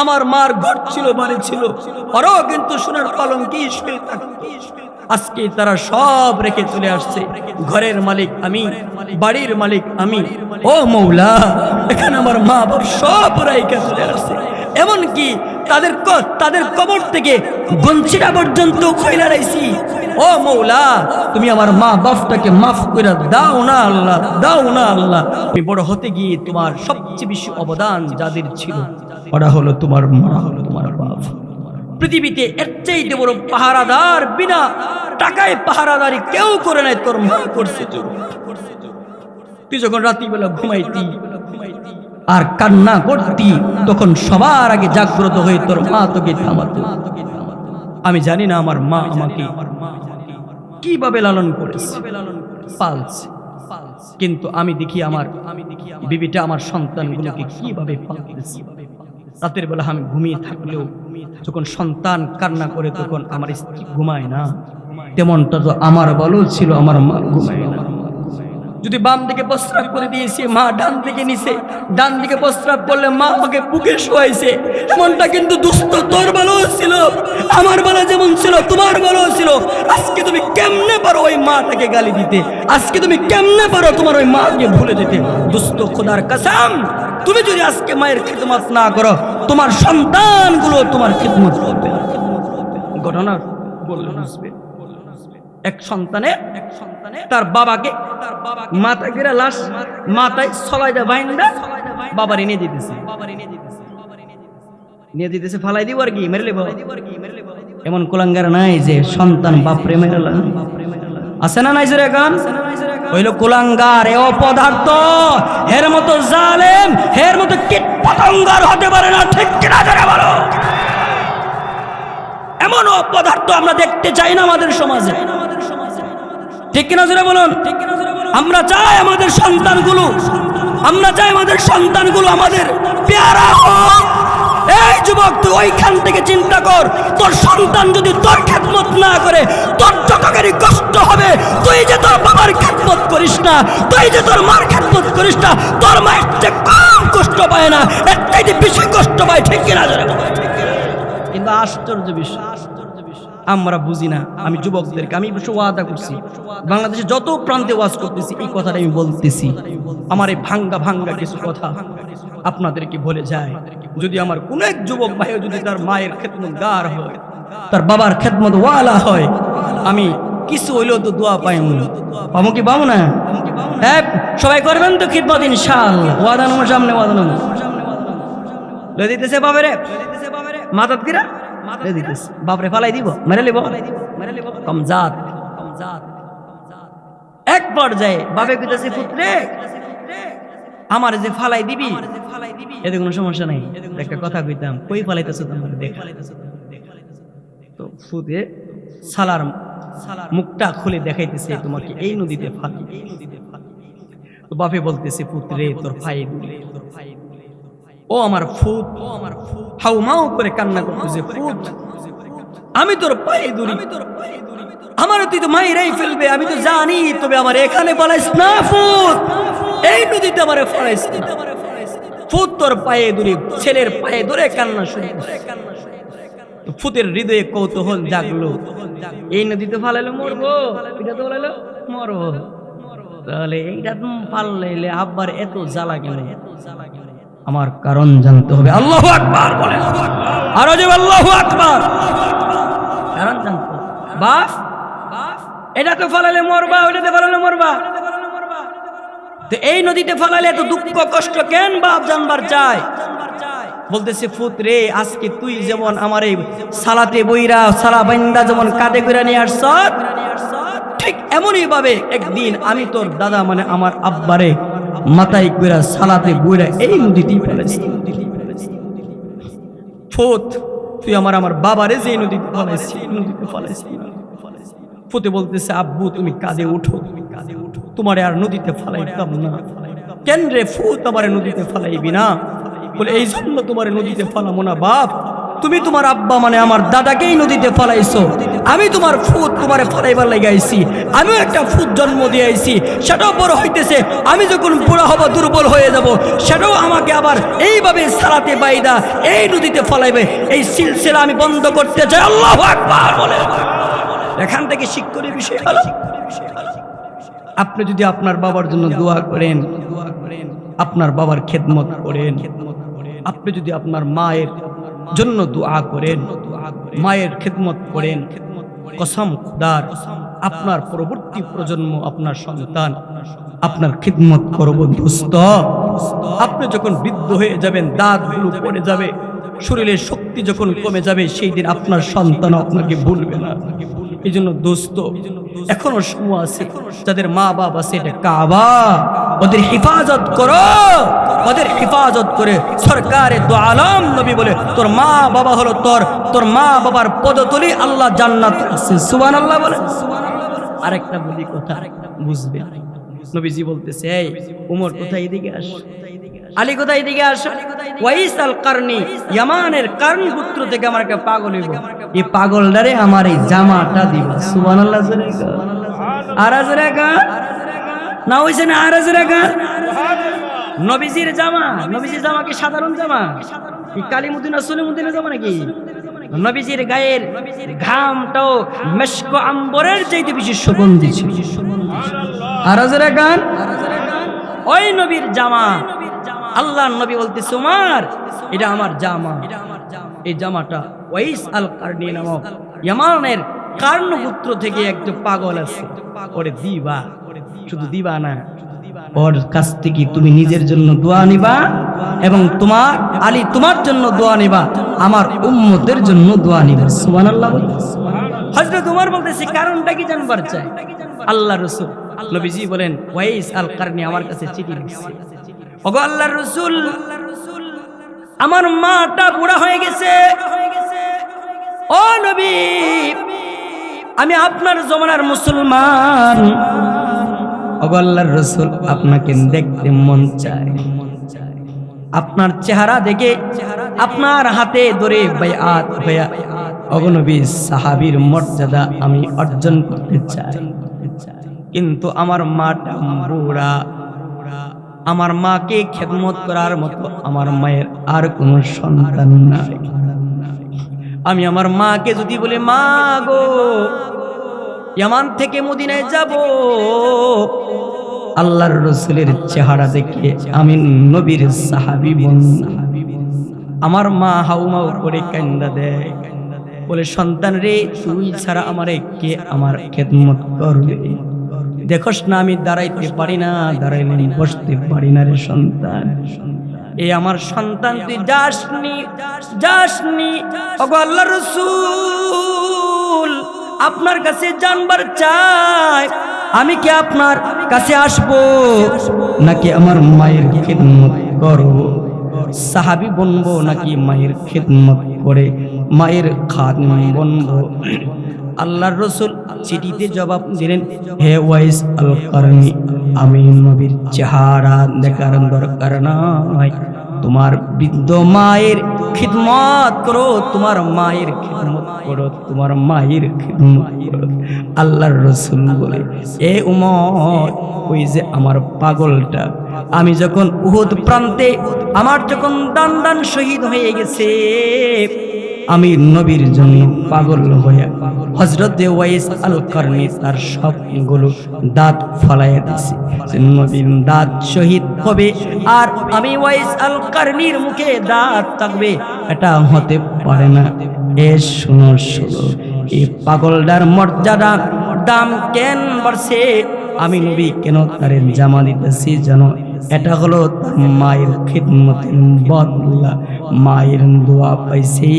আমার মার ঘর ছিল, বাড়ি ছিল, ওরাও কিন্তু সোনার পালঙ্কে শুয়ে থাকতো। আজকে তারা সব রেখে চলে আসছে। ঘরের মালিক আমি, বাড়ির মালিক আমি। ও মৌলা, এখানে আমার মা বাপ সব রেখে চলে আসছে, এমনকি তাদের কবর থেকে গঞ্জিটা পর্যন্ত খইলা রাইছি। ও মৌলা, তুমি আমার মা বাপটাকে মাফ করে দাও না আল্লাহ, দাও না আল্লাহ। তুমি বড় হতে গিয়ে তোমার সবচেয়ে বেশি অবদান যাদের ছিল, ওরা হলো তোমার মা, হলো তোমার বাপ। পৃথিবীতে এর চাইতে বড় পাহারাদার বিনা টাকায় পাহারাদারি কেউ করে নাই, তোর মা করছে। তুই যখন রাত্রিবেলা ঘুমাইতি আর কান্না করতি, তখন সবার আগে জাগ্রত হয়ে তোর মা তোকে থামাতো। আমি জানি না আমার মা আমাকে কিভাবে লালন করেছে, পালছে, কিন্তু আমি দেখি আমার বিবিটা আমার সন্তানগুলোকে কিভাবে পালতেছে। রাতের বেলা আমি ঘুমিয়ে থাকলেও যখন সন্তান কান্না করে তখন আমার স্ত্রী ঘুমায় না, তেমনটা তো আমার বলো ছিল, আমার মা ঘুমায় না। যদি বাম দিকে প্রস্রাব করে দিয়েছে, মা ডান দিকে নিছে, ডান দিকে প্রস্রাব করলে মা আমাকে বুকে শোয়াইছে। এমনটা কিন্তু দুস্থ তোর ভালো ছিল, আমার বেলা যেমন ছিল তোমার ভালো ছিল। আজকে তুমি কেমনে পারো ওই মাটাকে গালি দিতে? আজকে তুমি কেমনে পারো তোমার ওই মাকে ভুলে যেতে? দুস্থ খোদার কসম, তুমি যদি আজকে মায়ের খিদমত না করো, তোমার সন্তানগুলো তোমার খিদমত করবে। ঘটনা বললে বুঝবে। এক সন্তানে তার বাবাকে মাথা গেরা লাশ মাথায় সবাইটা বাইন্দা বাবার এনে দিতেছে, নিয়ে দিতেছে, ফালাই দিব আর কি মেরে লেব। এমন কুলাঙ্গার নাই যে সন্তান বাপরে মেরে আছে না নাই? যে এখন হইল কুলাঙ্গার, এ অপদার্থ, এর মতো জালেম, এর মতো কীটপতঙ্গার হতে পারে না। ঠিক কিনা জোরে বলো? এমন অপদার্থ আমরা দেখতে চাই না আমাদের সমাজে। ঠিক কিনা জোরে বলুন? আমরা চাই আমাদের সন্তানগুলো, আমরা চাই আমাদের সন্তানগুলো আমাদের পেয়ারা হোক। এই যুবক, তুই ওইখান থেকে চিন্তা কর, তোর সন্তান যদি তোর খেদমত না করে তোর যতখানি কষ্ট হবে। তুই যে তোর বাবার খেদমত করিস না, তুই যে তোর মার খেদমত করিস না, তোর মায়ের চেয়ে কম কষ্ট পায় না, এর চাইতে বেশি কষ্ট পায়। ঠিক কিনা জোরে বলুন? কিন্তু আশ্চর্য বিষয় আমরা বুঝি না। আমি যুবকদেরকে আমি ওয়াদা করছি, বাংলাদেশে যত প্রান্তে ওয়াজ করতেছি এই কথাটা আমি বলতেছি। আমার এই ভাঙ্গা ভাঙ্গা কিছু কথা আপনাদেরকে বলে যায়। যদি আমার কোন এক যুবক ভাই যদি তার মায়ের খেদমতগার হয়, তার বাবার খেদমত ওয়ালা হয়, আমি কিছু হইলেও তো দোয়া পাই। পাবো কি পাবো না? হ্যাঁ, সবাই করবেন তো খিদমত ইনশাআল্লাহ। ওয়াদা নম্বর সামনে, ওয়াদা নম্বর লয়ে দিতেছে বাবারে, মাথাত কিরা দিতেছে, বাপরে ফালাই দিব, মেরে লিব, কমজাত। এক পর্যায়ে বাপে কইতাছে, পুত্রে আমার যে ফালাই দিবি এতে কোনো সমস্যা নাই। একটা কথা কইতাম, কই ফালাইতেছ তোমার দেখা। তো ফুতে সালার মুখটা খুলে দেখাইতেছে, তোমাকে এই নদীতে ফালি। তো বাপে বলতেছে, পুত্রে তোর ফাই দিলে। ও আমার ফুত হাউমাউ করে কান্না করতেছে, ফুত আমি তোর পায়ে ধরি, আমার তুই তো মাইরাই ফেলবে আমি তো জানি, তবে আমার এখানে ফলাইস না ফুত, এই নদীতে আমারে ফলাইস না। ফুত তোর পায়ে ধরি, ছেলের পায়ে ধরে কান্না শুরু। ফুতের হৃদয়ে কৌতূহল জাগলো, এই নদীতে ফালাইলে মরবো, এটা তো বলাইলো মরবো, তাহলে এইটা ফালাইলে আব্বার এত জ্বালা কেন? আমার কারণ জানতে হবে। আল্লাহু আকবার বলেন, আরো যে আল্লাহু আকবার। কারণ জানতে হবে। বাপ এটা তো ফালালে মরবা, ওইটাতে ফালালে মরবা, তো এই নদীতে ফালালে এত দুঃখ কষ্ট কেন বাপ জানবার চাই? বলতেছে, ফুত রে, আজকে তুই যেমন আমার এই সালাতে বইরা সালা বান্দা যেমন কাঁধে করে নিয়ে আসছ, ঠিক এমনই ভাবে একদিন আমি তোর দাদা মানে আমার আব্বারে মাথায় কইরা সালাতে বইরা এই নদীতেই ফেলেছি। ফুত তুই আমার বাবারে যে নদীতে ফেলেছি, নদীতে ফেলেছি। ফুতে বলতেছে, আব্বু তুমি কাঁধে উঠো, তোমারে আর নদীতে ফালাইতাম না। কেন রে ফুত আমারে নদীতে ফালাইবি না? বলে, এই জন্য তোমারে নদীতে ফালামো না বাপ, তুমি তোমার আব্বা মানে আমার দাদাকেই নদীতে ফালাইছো, আমি তোমার ফুত তোমারে ফালাইবার লাগাইছি, আমিও একটা ফুত জন্ম দিয়ে আইছি, সেটাও বড় হইতেছে, আমি যখন বুড়া হব দুর্বল হয়ে যাব, সেটাও আমাকে আবার এইভাবে সালাতে বাইদা এই নদীতে ফালাইবে। এই সিলসিলা আমি বন্ধ করতে চাই। আল্লাহু আকবার বলে। এখান থেকে শিক্ষণীয় বিষয় হলো, আপনি যদি আপনার বাবার জন্য দোয়া করেন, আপনার বাবার খেদমত করেন, আপনি যদি আপনার মায়ের জন্য দোয়া করেন, মায়ের খেদমত করেন, কসম খুদার আপনার পরবর্তী প্রজন্ম, আপনার সন্তান আপনার খেদমত করব দোস্ত। আপনি যখন বৃদ্ধ হয়ে যাবেন, দাঁতগুলো পড়ে যাবে, শরীরের শক্তি যখন কমে যাবে, সেই দিন আপনার সন্তান আপনাকে ভুলবে না। এই জন্য দোস্ত এখনো সময় আছে, যাদের মা বাপ আছে, এটা কাবা, ওদের হিফাজত করো, ওদের হিফাজত করে সরকারে দু আলম নবী বলে তোর মা বাবা হলো তোর মা বাবার পদতলি আল্লাহ জান্নাত আছে। সুবহানাল্লাহ বলে। আরেকটা বলি কথা বুঝবে, নবীজি বলতেছে এই উমর কোথায়, এদিকে আস, আলী কোথায়, এদিকে আস, ওয়াইস আল কারনি, ইয়ামানের কারন পুত্র থেকে আমার একটা পাগল হইব, এই পাগলটারে আমার এই জামাটা দিবা। সুবহানাল্লাহ জোরে গা, আর জোরে গা, না হইছে না, আর জোরে গা। নবীজির জামা, নবীজির জামা কি সাধারণ জামা? কি কালিমুদ্দিন সলিমুদ্দিনের জামা নাকি? নবীজির গায়ের ঘামটাও মেশক আম্বরের চাইতে বেশি সুগন্ধি ছিল। আর জোরে গান, ওই নবীর জামা, আল্লাহর নবী বলতেছে উমর এটা আমার জামা, এই জামাটা ওয়াইস আল কারনি নামক ইয়ামানের কারন পুত্র থেকে একজন পাগল আছে, ওরে দিবা, শুধু দিবা না, ওর কাছ থেকে তুমি নিজের জন্য দোয়া নিবা এবং তোমার আলী তোমার জন্য দোয়া নিবা, আমার উম্মতের জন্য দোয়া নিবা। সুবহানাল্লাহ। হযরত ওমর বলতেছে কারণটা কি জানবার চাই? আল্লাহ রাসূল নবীজি বলেন ওয়াইস আল কারনি আমার কাছে চিঠি লিখছে, ওগো আল্লাহর রাসূল আমার মাটা বুড়া হয়ে গেছে, ও নবী আমি আপনার জমানার মুসলমান, ওগো আল্লাহর রাসূল আপনাকে দেখতে মন চায়, আপনার চেহারা দেখে আপনার হাতে ধরে বাইআত হয়ে ওগো নবী সাহাবীর মর্যাদা আমি অর্জন করতে চাই, কিন্তু আমার মাটা বুড়া, আমার মাকে খেদমত করার মতো আমার মায়ের আর কোনো সন্তান নাই, আমি আমার মাকে যদি বলি মা গো ইয়ামান থেকে মদিনায় যাব, আল্লাহর রাসূলের চেহারা দেখে আমি নবীর সাহাবী বন্ধু, আমার মা হাউমাউ করে কান্দা দেয়, বলে সন্তান রে তুই ছাড়া আমারে কে আমার খেদমত করবে? দেখোস না আমি দাঁড়াইতে পারি না, দাঁড়াইলে বসতে পারি না রে সন্তান, এই আমার সন্তান তুই যাসনি, যাসনি, ওগো আল্লাহর রাসূল আপনার কাছে জানবার চাই আমি কি আপনার কাছে আসব নাকি আমার মায়ের খিদমত করব, সাহাবী বনবো নাকি মায়ের খিদমত করে মায়ের খাদিম বনবো? আল্লাহর রাসূল চিঠিতে জবাব দিলেন, হে ওয়াইস আল কারনি আমি নবীর চেহারা দেখার দরকার নাই, তোমার বৃদ্ধ মায়ের খিদমত করো, তোমার মায়ের খিদমত করো, তোমার মায়ের খিদমত করো। আল্লাহর রাসূল বলে এ উমর ওই যে আমার পাগলটা, আমি যখন উহুদ প্রান্তে আমার যখন দান দান শহীদ হয়ে গেছে, আমি নবীর জন্য পাগল হয়ে হযরত ওয়াইস আল কারনি তার সবগুলো দাঁত ফলাইয়া দিছে, নবীর দাঁত শহীদ হবে আর আমি ওয়াইস আল কারনির মুখে দাঁত থাকবে, এটা হতে পারে না। এ শুনো শুনো, এই পাগলটার মর্যাদা দাম কেন বাড়ছে, আমি নবী কেন তারে জামা দিতেছি জানো? এটা হলো তার মায়ের খিদমতের বদলা, মায়ের দোয়া পাইছে,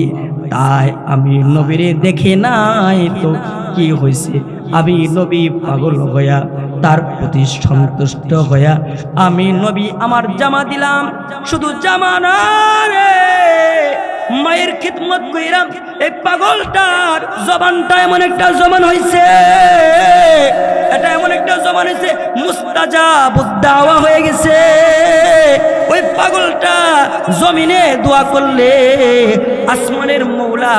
তাই আমি নবীরে দেখে নাই তো কি হয়েছে, আমি নবী পাগল হইয়া তার প্রতি সন্তুষ্ট হইয়া আমি নবী আমার জামা দিলাম, শুধু জামা না রে মায়ের খিদমত কইরাম। এই পাগলটার জবানটা এমন একটা জবান হইছে, এটা এমন একটা জবান হইছে মুস্তাজাবুদ দাওয়া হয়ে গেছে। ওই পাগলটা জমিনে দোয়া করলে আসমানের মৌলা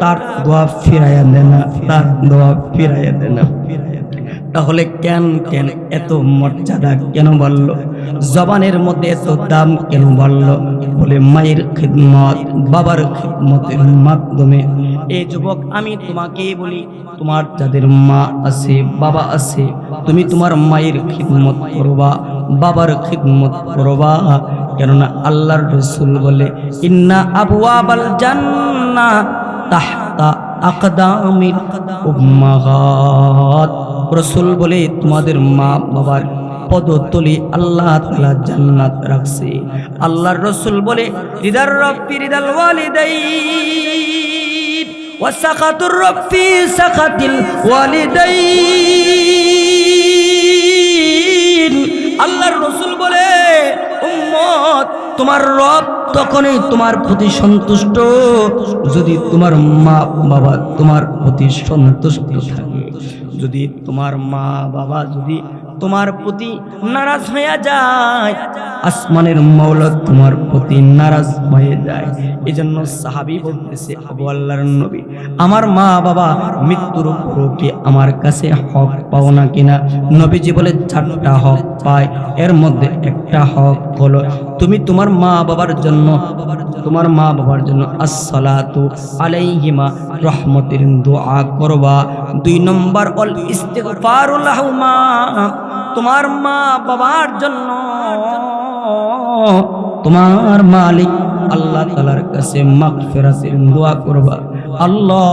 তার দোয়া ফিরাইয়া দেয় না, তার দোয়া ফিরাইয়া দেয় না। তাহলে কেন কেন এত মর্যাদা কেন বলল, জবানের মধ্যে এত দাম কেন বলল? বলে মায়ের খিদমত, বাবার খিদমতের মাধ্যমে। এই যুবক আমি তোমাকে বলি, তোমার যাদের মা আছে বাবা আছে, তুমি তোমার মায়ের খিদমত করবা, বাবার খিদমত করবা, কেননা আল্লাহর রাসূল বলে ইন্না আবওয়াবাল জান্নাহ তাহতা আকদামিল উম্মাহাত। রাসূল বলে তোমাদের মা বাবার পদতলি আল্লাহ তাআলা জান্নাত রাখছে। আল্লাহর রাসূল বলে রিদার রাব্বি রিদাল ওয়ালিদাইন, ওয়াসাকাতুর রব ফি সাকাতিল ওয়ালিদাইন। আল্লাহর রাসূল বলে, উম্মত, তোমার রব তখনই তোমার প্রতি সন্তুষ্ট যদি তোমার মা বাবা তোমার প্রতি সন্তুষ্ট থাকে। যদি তোমার মা বাবা যদি তোমার প্রতি নারাজ হয়ে যায়, আসমানের মাওলা তোমার প্রতি নারাজ হয়ে যায়। এই জন্য সাহাবী বলতেছে, আবু আল্লাহর নবী, আমার মা বাবা মৃত্যুর পরও কি আমার কাছে হক পাও না কিনা? নবীজি বলে, 4টা হক পায়। এর মধ্যে একটা হক হলো তুমি তোমার মা বাবার জন্য আসসালাতু আলাইহিমা রহমতের দোয়া করবা। 2 নম্বর অল ইস্তিগফারু লাহুমা, তোমার মা বাবার জন্য তোমার মালিক আল্লাহ তাআলার কাছে মাগফিরাতের দোয়া করবা। আল্লাহ,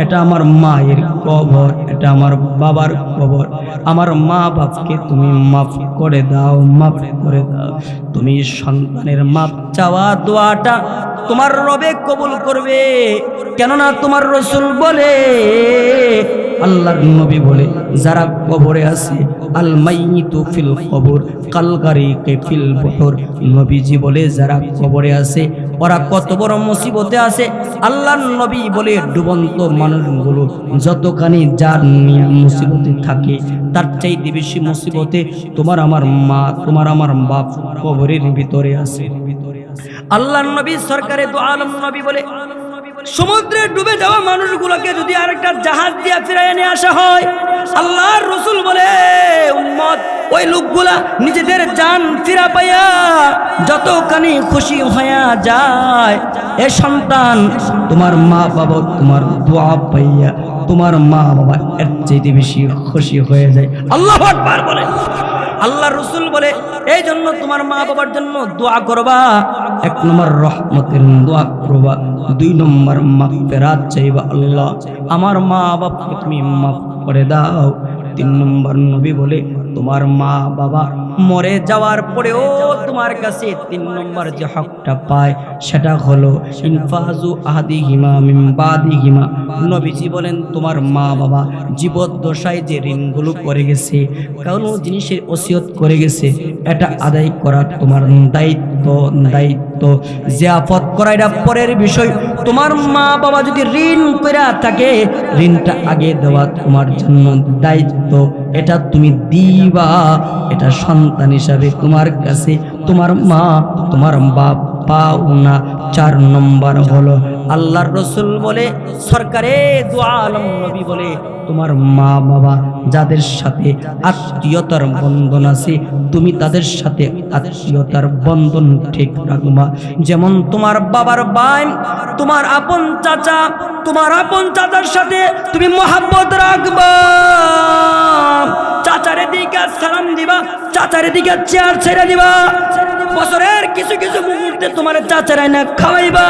এটা আমার মায়ের কবর, এটা আমার বাবার কবর, আমার মা বাপকে তুমি মাফ করে দাও, মাফ করে দাও। তুমি সন্তানের মাপ চাওয়া দোয়াটা তোমার রবে কবুল করবে। কেননা তোমার রাসূল বলে, আল্লাহর নবী বলে, যারা কবরে আছে, আল মাইয়িতু ফিল কবর কাল গারিকি ফিল বুহুর। নবীজি বলে, যারা কবরে আছে ওরা কত বড় মুসিবতে আছে। আল্লাহর নবী বলে, ডুবন্ত মানুষগুলো যতখানি যার নিয়ে মুসিবতে থাকে, তার চাইতে বেশি মুসিবতে তোমার আমার মা, তোমার আমার বাপ কবরের ভিতরে আছে। আল্লাহর নবী সরকারে দু আলম নবী বলে, সমুদ্রে ডুবে যাওয়া মানুষগুলোকে যদি আরেকটা জাহাজ দিয়ে ফিরিয়ে নিয়ে আসা হয়, আল্লাহর রাসূল বলে, উম্মত, ওই লোকগুলা নিজেদের জান ফিরা পাইয়া যতখানি খুশি হয়ে যায়। এ সন্তান, তোমার মা বাবা তোমার দোয়া পাইয়া তোমার মা বাবা এর চাইতে বেশি খুশি হয়ে যায়। আল্লাহু আকবার বলে। আল্লাহর রাসূল বলে, এই জন্য তোমার মা বাবার জন্য দোয়া করবা। 1 নম্বর রহমতের দোয়া করবা, 2 নম্বর মাগফিরাত চাইবা, আল্লাহ আমার মা বাবাকে তুমি মাফ করে দাও। 3 নম্বর নবী বলে, তোমার মা বাবা মরে যাওয়ার পরেও তোমার কাছে 3 নম্বর যে হকটা পায় সেটা হলো ইনফাজু আহাদিহিমা মিন বাদিহিমা। নবীজি বলেন, তোমার মা বাবা জীবদ্দশায় যে ঋণগুলো করে গেছে, কোনো জিনিসের ওসিয়ত করে গেছে, এটা আদায় করা তোমার দায়িত্ব। জিয়াফত করা এটা পরের বিষয়। তোমার মা বাবা যদি ঋণ করে থাকে, ঋণটা আগে দেওয়া তোমার জন্য দায়িত্ব, এটা তুমি দিবা। এটা সন্তান হিসাবে তোমার কাছে তোমার মা তোমার বাপ পাওনা। 4 নম্বর হলো, আল্লাহর রাসূল বলে, সরকারে দু আলম নবী বলে, তোমার মা বাবা যাদের সাথে আত্মীয়তার বন্ধন আছে, তুমি তাদের সাথে আত্মীয়তার বন্ধন ঠিক রাখবা। যেমন তোমার বাবার ভাই, তোমার আপন চাচা, তোমার আপন চাচার সাথে তুমি মহব্বত রাখবা। চাচারে দিকে সালাম দিবা, চাচারে দিকে চেয়ার ছেড়ে দিবা। বছরের কিছু কিছু মুহূর্তে তোমার চাচারা না খাওয়াইবা।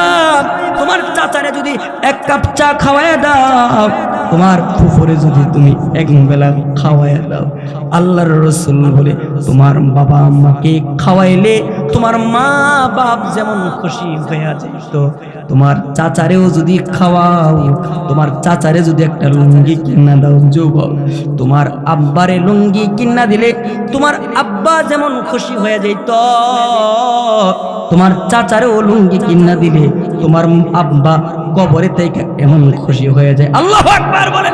তোমার চাচারে যদি 1 কাপ চা খাওয়াইয়া দাও, তোমার ফুফুরে যদি তুমি 1 বেলা খাওয়াইয়া দাও, আল্লাহর রাসূল বলে, তোমার বাবা মাকে খাওয়াইলে তোমার মা বাপ যেমন খুশি হয়ে যেত, তোমার চাচারেও যদি খাওয়াও, তোমার চাচারে যদি একটা লুঙ্গি কিনা দাও যুবক, তোমার আব্বারে লুঙ্গি কিনা দিলে তোমার আব্বা যেমন খুশি হয়ে যেত, তোমার চাচারেও লুঙ্গি কিনা দিলে তোমার আব্বা কবরে থেকে এমন খুশি হয়ে যায়। আল্লাহু আকবার বলেন।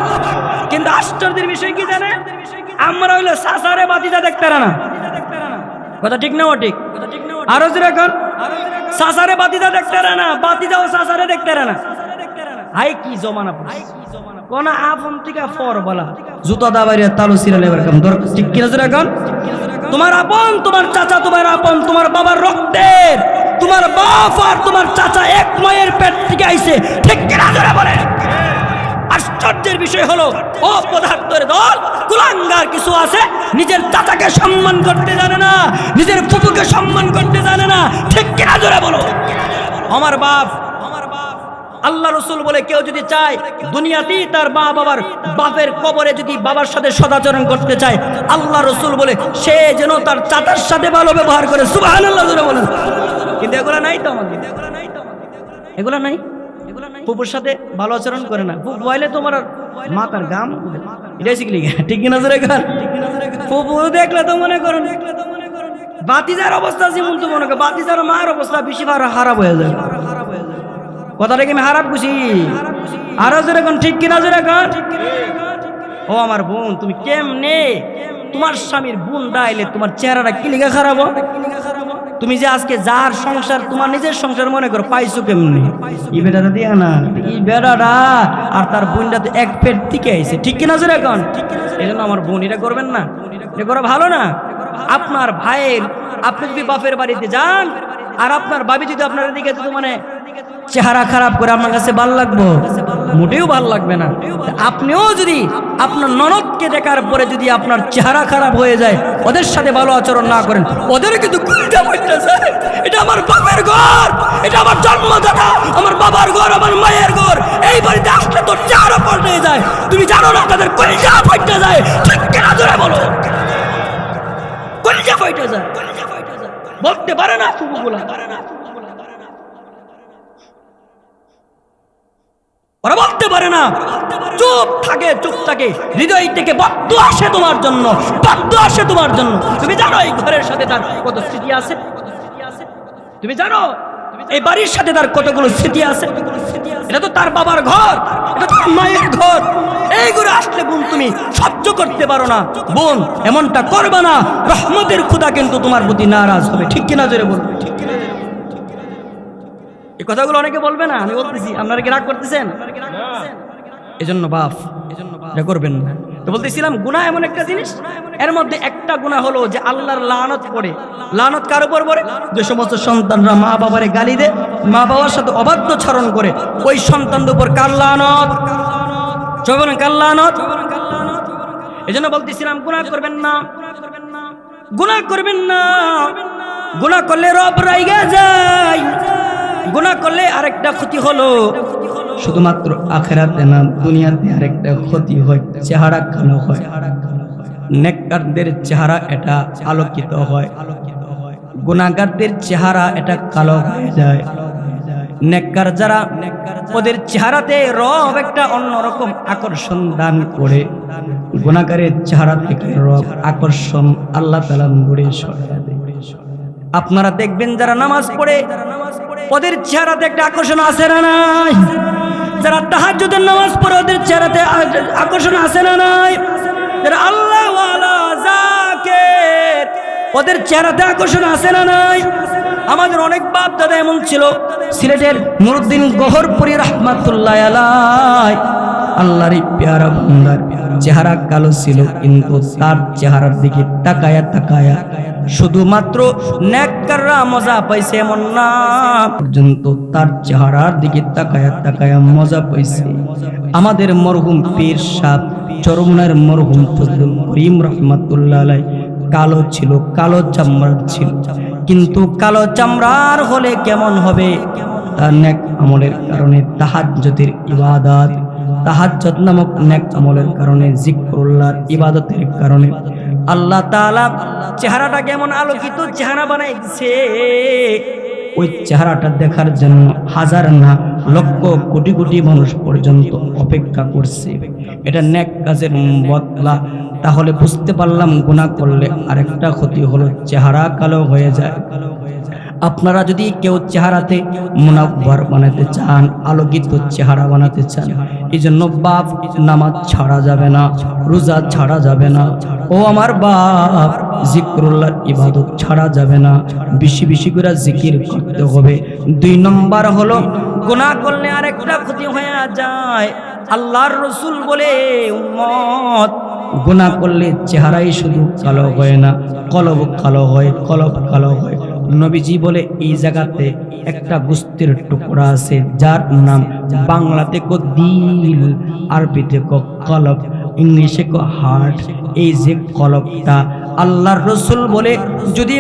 কিন্তু আশ্চর্যের বিষয় কি জানে, আমরা হইলো চাচারে বাতিজা দেখতে না। কথা ঠিক না? ও ঠিক। আরো যেরকম চাচারে বাতিজা দেখতে না, বাতিজাও চাচারে দেখতে না। হাই কি জমানা, কোন আপন থেকে ফর বলা জুতা দাবাইয়া তালু সিরালে এরকম দরকার, ঠিক কিনা? যেরকম তোমার আপন, তোমার চাচা তোমার আপন, তোমার বাবার রক্তের, তোমার বাপ আর তোমার চাচা এক মায়ের পেট থেকে আইছে, ঠিক কিনা? জোরে বলে। আশ্চর্যের বিষয় হলো, অপদার্থের দল কুলাঙ্গার কিছু আছে, নিজের চাচাকে সম্মান করতে জানে না, নিজের ফুফুকে সম্মান করতে জানে না, ঠিক কিনা? জোরে বলো। আমার বাপ, আল্লাহ রাসূল বলে, কেউ যদি চায় দুনিয়াতেই তার মা বাবার বাপের কবরে যদি বাবার সাথে সদাচরণ করতে চায়, আল্লাহ রাসূল বলে সে যেন তার চাচার সাথে ভালো ব্যবহার করে। সুবহানাল্লাহ জোরে বলেন। কিন্তু এগুলা নাই তো আমাদের, এগুলা নাই। ফুপুর সাথে ভালো আচরণ করে না, ফুপু আইলে তোমার মাথার গাম এটাই শিখলি, ঠিক কিনা জোরে গান। ফুপু দেখলে তো মনে করেন বাতিজার অবস্থা যেমন, তো মনে করেন বাতিজার মায়ের অবস্থা বেশি খারাপ হয়ে যায়। কথাটা কি আমি খারাপ খুশি? আরো জোরে গান, ঠিক কিনা জোরে গান। ও আমার বোন, তুমি কেমনে তোমার স্বামীর বোন ডাইলে তোমার চেহারাটা কি লিগা খারাপ? তুমি যে আজকে যার সংসার তোমার নিজের সংসার মনে করো পাইছো কেমনি? এই বেটাটা দিয়া না, এই বেটাটা আর তার বোনটা তো এক পেট থেকে আইছে, ঠিক কিনা জোরে এখন? এই জন্য আমার বোন এটা করবেন না, এটা করা ভালো না। আপনার ভাইয়ের, আপনি যদি বাপের বাড়িতে যান আর আপনার ভাবি যদি আপনার দিকে তো মানে চেহারা খারাপ করে আপনার কাছে ভাল লাগবো? মোটেও ভাল লাগবে না। আপনিও যদি আপনার ননদকে দেখার পরে যদি আপনার চেহারা খারাপ হয়ে যায়, ওদের সাথে ভালো আচরণ না করেন, ওদের কিন্তু এটা আমার বাপের ঘর, এটা আমার জন্মদাতা, আমার বাবার ঘর, আমার মায়ের ঘর। এই বাড়িতে আসলে তোর চেহারা পাল্টে যায়, তুমি জানো না তাদের কলিজা ফাইটে যায়, ঠিক কিনা জোরে বলো? কলিজা ফাইটে যায়, বলতে পারে না ফুপুগুলা, ওরা বলতে পারে না, চুপ থাকে, হৃদয় থেকে বদ্ধ আসে তোমার জন্য, বদ্ধ আসে তোমার জন্য। তুমি জানো এই ঘরের সাথে তার কত স্মৃতি আছে? তুমি জানো এই বাড়ির সাথে তার কতগুলো স্মৃতি আছে? এটা তো তার বাবার ঘর, এটা তার মায়ের ঘর। এইগুলো আসলে বোন তুমি সহ্য করতে পারো না, বোন এমনটা করবে না, রহমতের খোদা কিন্তু তোমার প্রতি নারাজ হবে, ঠিক কিনা জোরে বলবে? ঠিক কিনা? এই কথাগুলো অনেকে বলবে না, আমি বলতেছি, আপনারা কি রাগ করতেছেন? এজন্য বাপ এটা করবেন না। তো বলতেছিলাম গুনাহ এমন একটা জিনিস, এর মধ্যে একটা গুনাহ হলো যে আল্লাহর লানত পড়ে। লানত কার উপর পড়ে? যে সমস্ত সন্তানরা মা বাবারে গালি দেয়, মা বাবার সাথে অবাধ্য আচরণ করে, ওই সন্তানদের উপর কার লানত? চলবেন কার লানত? এজন্য বলতেছিলাম গুনাহ করবেন না, গুনাহ করবেন না। গুনাহ করলে রব রাইগা যায়। গুনাহ করলে আরেকটা ক্ষতি হলো, শুধুমাত্র আখিরাতে না দুনিয়াতে আরেকটা ক্ষতি হয়, চেহারা কালো হয়। নেককারদের চেহারা এটা আলোকিত হয়, গুনাহগারদের চেহারা এটা কালো হয়ে যায়। নেককার যারা, ওদের চেহারাতে রব একটা অন্যরকম আকর্ষণ দান করে, গুনাহগারের চেহারা থেকে রব আকর্ষণ আল্লাহ তাআলা দূরে সরিয়ে দেয়। আপনারা দেখবেন যারা নামাজ পড়ে ওদের চেহারাতে একটা আকর্ষণ আছে না নাই? যারা তাহাজ্জুদের নামাজ পড়ে ওদের চেহারাতে আকর্ষণ আছে না নাই? যারা আল্লাহ ওয়ালা যাকির ওদের চেহারাতে আকর্ষণ আছে না নাই? আমাদের অনেক বাপ দাদা এমন ছিল, সিলেটের নুরউদ্দিন গহরপুরী রাহমাতুল্লাহ আলাইহি, আল্লাহর পেয়ারা বান্দার চেহারা কালো ছিল, কিন্তু তার চেহারার দিকে তাকায়া শুধুমাত্র নেককাররা মজা পাইছে এমন না, পর্যন্ত তার চেহারার দিকে তাকায়া মজা পাইছে। আমাদের মরহুম পীর সাহেব চরমনার মরহুম ফজলুল করিম রাহমাতুল্লাহ আলাইহি কালো ছিল, কালো চামড়ার ছিল, কিন্তু কালো চামড়ার হলে কেমন হবে? তার নেক আমলের কারণে, তাহাজ্জুদের ইবাদত, তাহাজ্জুদ নামক নেক আমলের কারণে, জিকরুল্লাহর ইবাদতের কারণে আল্লাহ তাআলা চেহারাটা কেমন আলোকিত চেহারা বানাই দিয়েছে। ওই চেহারাটা দেখার জন্য হাজার না লক্ষ কোটি কোটি মানুষ পর্যন্ত অপেক্ষা করছে। এটা নেক কাজের বদলা। তাহলে বুঝতে পারলাম গুনাহ করলে আরেকটা ক্ষতি হলো চেহারা কালো হয়ে যায়। আপনারা যদি কেউ চেহারাতে মুনাব্বার বানাতে চান, আলোকিত চেহারা বানাতে চান, এই জন্য বাপ নামাজ ছাড়া যাবে না, রোজা ছাড়া যাবে না, ও আমার বাপ জিকরুল্লাহর ইবাদত ছাড়া যাবে না, বেশি বেশি করে জিকির করতে হবে। 2 নম্বর হলো গুনাহ করলে আরেকটা ক্ষতি হয়ে যায়। আল্লাহর রাসূল বলে, উম্মত গুনাহ করলে চেহারাই শুধু কালো হয় না, কলব কালো হয়, কলব কালো হয়। নবীজি বলে এই জায়গাতে একটা গোস্তের টুকরা আছে যার নাম বাংলাতে কো দিল, আরবিতে কো কলব, ইংলিশে কো হার্ট। এই যে কলবটা আল্লাহর রাসূল বলে যদি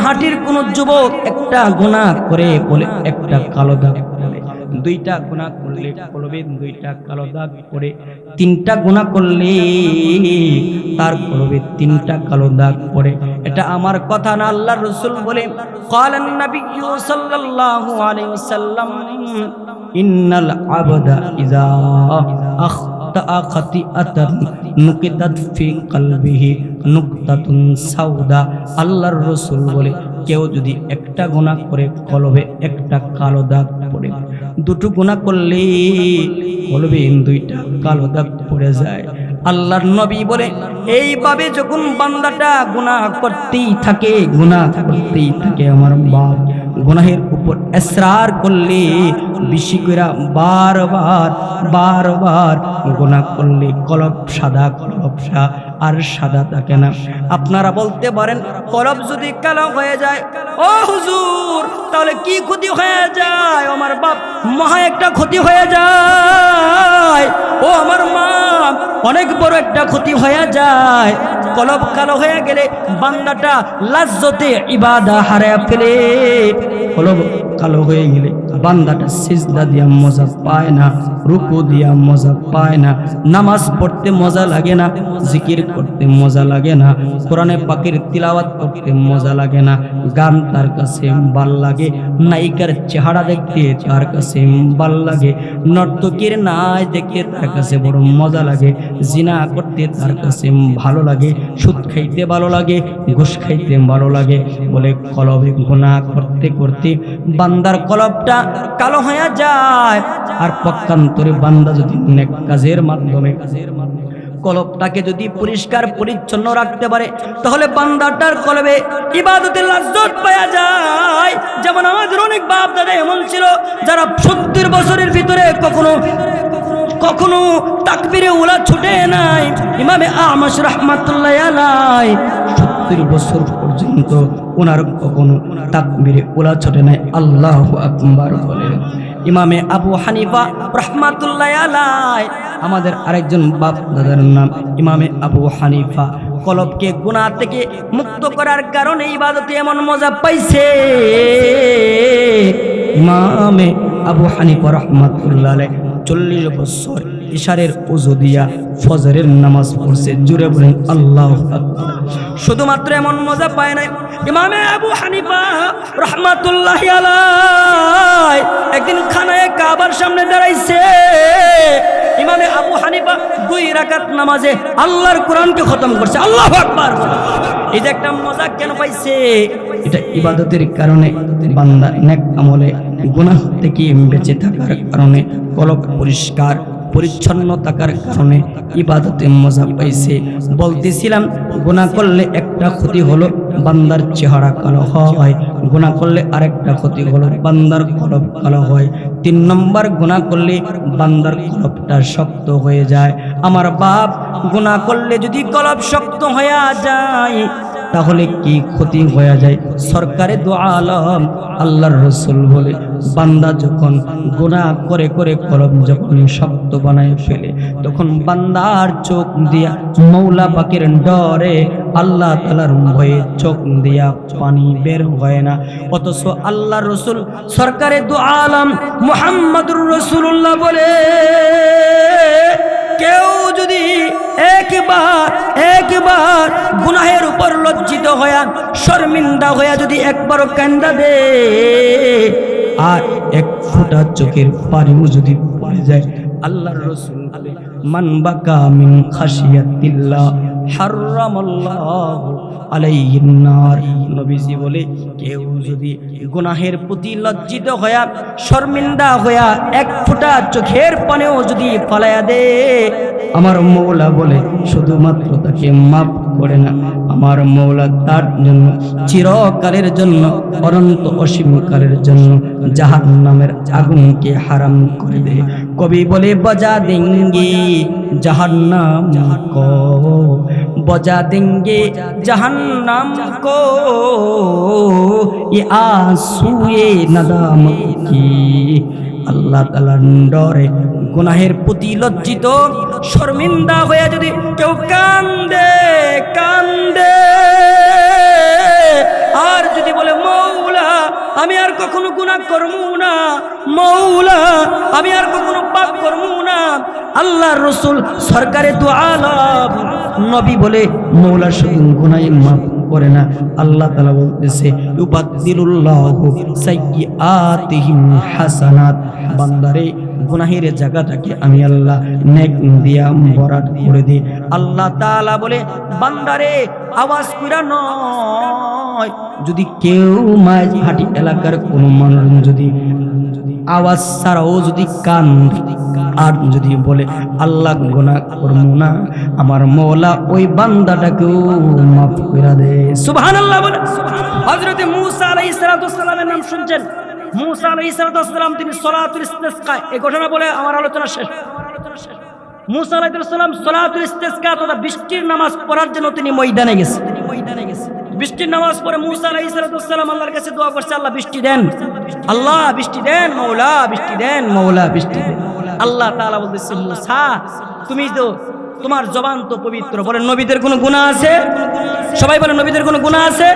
হাঁটির কোনো যুবক একটা গুনাহ করে বলে একটা কালো দাগ পড়ে, দুইটা গুনাহ করলে কলবে দুইটা কালো দাগ পড়ে, তিনটা গুনাহ করলে তার কলবে তিনটা কালো দাগ পড়ে। এটা আমার কথা না, আল্লাহর রাসূল বলে, ক্বালান নাবিয়্যু সাল্লাল্লাহু আলাইহি ওয়াসাল্লাম ইন্নাল আবদা ইযা আখতাআ খাতিআতান নুকিতাত ফি কলবিহি নুকতাতুন সাউদা। আল্লাহর রাসূল বলে, কেউ যদি একটা গুনাহ করে কলবে একটা কালো দাগ পড়ে, দুটো গুনাহ করলে কলবে দুইটা কালো দাগ পড়ে যায়। আল্লাহর নবী বলে, এইভাবে যখন বান্দাটা গুনাহ করতেই থাকে, গুনাহ করতেই থাকে, আমার বাপ গুনাহের উপর ইসরার করলে, বেশি করে বারবার বারবার গুনাহ করলে কলব সাদা, কলব আর সাদা থাকে না। আপনারা বলতে পারেন, কলব যদি কালো হয়ে যায়, ও হুজুর তাহলে কি ক্ষতি হয়ে যায়? আমার বাপ, মহা একটা ক্ষতি হয়ে যায়। ও আমার মা, অনেক বড় একটা ক্ষতি হয়ে যায়। কলব কালো হয়ে গেলে বান্দাটা লাজ্জতে ইবাদা হারায় ফেলে। কলব কালো হয়ে গেলে বান্দাটা সিজদা দিয়া মজা পায় না, রুকু দিয়া মজা পায় না, নামাজ পড়তে মজা লাগে না, জিকির করতে মজা লাগে না, কোরআনে পাকের তিলাওয়াত করতে মজা লাগে না, গান তার কাছে ভাল লাগে, নায়িকার চেহারা দেখতে তার কাছে ভাল লাগে, নর্তকীর নাচ দেখতে তার কাছে বড় মজা লাগে, জিনা করতে তার কাছে ভালো লাগে, সুদ খাইতে ভালো লাগে, ঘুষ খাইতে ভালো লাগে। বলে কলবে গুনাহ করতে করতে বান্দার কলবটা কালো হয়ে যায়। আর পক্ষান্তরে বান্দা যদি নেক কাজের মাধ্যমে কলবটাকে যদি পরিষ্কার পরিচ্ছন্ন রাখতে পারে, তাহলে বান্দাটার কলবে ইবাদতের লাজ্জত পাওয়া যায়। যেমন আমাদের অনেক বাপ দাদা এমন ছিল, যারা 70 বছরের ভিতরে কখনো তাকবীরে উলা ছুটে নাই। ইমামে আ'মাশ রাহমাতুল্লাহি আলাইহি 70 বছর পর্যন্ত ওনার কখনো তাকবীরে উলা ছুটে নাই। আল্লাহু আকবার বলে। ইমামে আবু হানিফা রাহমাতুল্লাহি আলাইহি, আমাদের আরেকজন বাপ দাদার নাম ইমামে আবু হানিফা, কলবকে গুনাহ থেকে মুক্ত করার কারণে ইবাদতে এমন মজা পাইছে। ইমামে আবু হানিফা রাহমাতুল্লাহি আলাইহি 40 বছর ইশারের ওযু দিয়া ফজরের নামাজ পড়ছে। জুড়ে বলেন আল্লাহু আকবার। শুধুমাত্র এমন মজা পায় নাই, ইমামে আবু হানিফা রাহমাতুল্লাহি আলাইহি একদিন খানায়ে কাবার সামনে দাঁড়াইছে। ইমামে আবু হানিফা 2 রাকাত নামাজে আল্লাহর কোরআনকে খতম করছে। আল্লাহু আকবার। এই যে একটা মজা কেন পাইছে? এটা ইবাদতের কারণে, বান্দা নেক আমলে গুনাহ থেকে বেঁচে থাকার কারণে, কলব পরিষ্কার পরিচ্ছন্ন থাকার কারণে ইবাদতে মজা পাইছে। বলতেছিলাম, গুনাহ করলে একটা ক্ষতি হলো বান্দার চেহারা কালো হয়, গুনাহ করলে আরেকটা ক্ষতি হলো বান্দার কলব কালো হয়। 3 নম্বর, গুনাহ করলে বান্দার কলবটা শক্ত হয়ে যায়। আমার বাপ, গুনাহ করলে যদি কলব শক্ত হয়ে যায় তাহলে কি ক্ষতি হয়ে যায়? সরকারে দু আলম আল্লাহর রাসূল বলে, বান্দা যখন গুনাহ করে করে কলব যখন শক্ত বানায় ফেলে, তখন বান্দার চোখ দিয়া মৌলা পাকের ডরে, আল্লাহ তাআলার ভয়ে চোখ দিয়া পানি বের হয় না। অথচ আল্লাহর রাসূল সরকারে দু আলম মুহাম্মদুর রাসূলুল্লাহ বলে, কেউ যদি একবার গুনাহের উপর লজ্জিত হইয়া শর্মিন্দা হইয়া যদি একবারও কান্দা দে, আর 1 ফোঁটা চোখের পানিও যদি পড়ে যায়, আল্লাহর রাসূল বলে, মান বাকা মিন খাশিয়াতিল্লাহ হারামাল্লাহু আলাইহিন নার। নবীজি বলে, কেউ যদি গুনাহের প্রতি লজ্জিত হইয়া শর্মিন্দা হইয়া 1 ফোঁটা চোখের পানিও যদি ফলাইয়া দে, আমার মওলা বলে শুধুমাত্র তাকে মাফ করে না, আমার মওলা তার জন্য চিরকালের জন্য, অনন্ত অসীমকালের জন্য জাহান্নামের আগুনকে হারাম করে দেয়। কবি বলে, বজা দেंगे जहन्नम को, बजा देंगे जहन्नम को, ये आंसुए नदामत की। আল্লাহ তাআলার ডরে গুনাহের প্রতি লজ্জিত শর্মিন্দা হয়ে যদি কেউ কান্দে আর যদি বলে, মওলা আমি আর কখনো গুনাহ করব না, মওলা আমি আর কখনো পাপ করব না। আল্লাহর রাসূল সরকারে দু আলম নবী বলে মওলার শুধু গুনাহ মাফ করে না, আল্লাহ তাআলা বলতেছে ইউবাদদিলুল্লাহু সাইয়্যাতিহিম হাসানাত। বান্দারে গুনাহের জায়গাটাকে আমি আল্লাহ নেক দিয়া ভরাট করে দিই। আল্লাহ তাআলা বলে বান্দারে আওয়াজ কইরা নয়, যদি কেউ মাঝহাটি এলাকার কোনো মানুষ যদি আওয়াজ ছাড়াও যদি কান আর যদি বলে আল্লাহ গুনাহ করব না, আমার মওলা ওই বান্দাটাকেও মাফ করে দেয়। সুবহানাল্লাহ বলে। হযরত মূসা আলাইহিস সালামের নাম শুনছেন? মূসা আলাইহিস সালাম তিনি সালাতুল ইস্তিসকা, এই ঘটনা বলে আমার আলোচনা শেষ। মূসা আলাইহিস সালাম সালাতুল ইস্তিসকা অর্থাৎ বৃষ্টির নামাজ পড়ার জন্য তিনি ময়দানে গেছে। বৃষ্টির নামাজ পড়ে মূসা আলাইহিস সালাম আল্লাহর কাছে দোয়া করছে, আল্লাহ বৃষ্টি দেন, আল্লাহ বৃষ্টি দেন, মওলা বৃষ্টি দেন, মওলা বৃষ্টি দেন। আল্লাহ তাআলা বলতেছে মূসা তুমি তো তোমার জবান তো পবিত্র। বলেন নবীদের কোনো গুনাহ আছে? সবাই বলেন নবীদের কোনো গুনাহ আছে?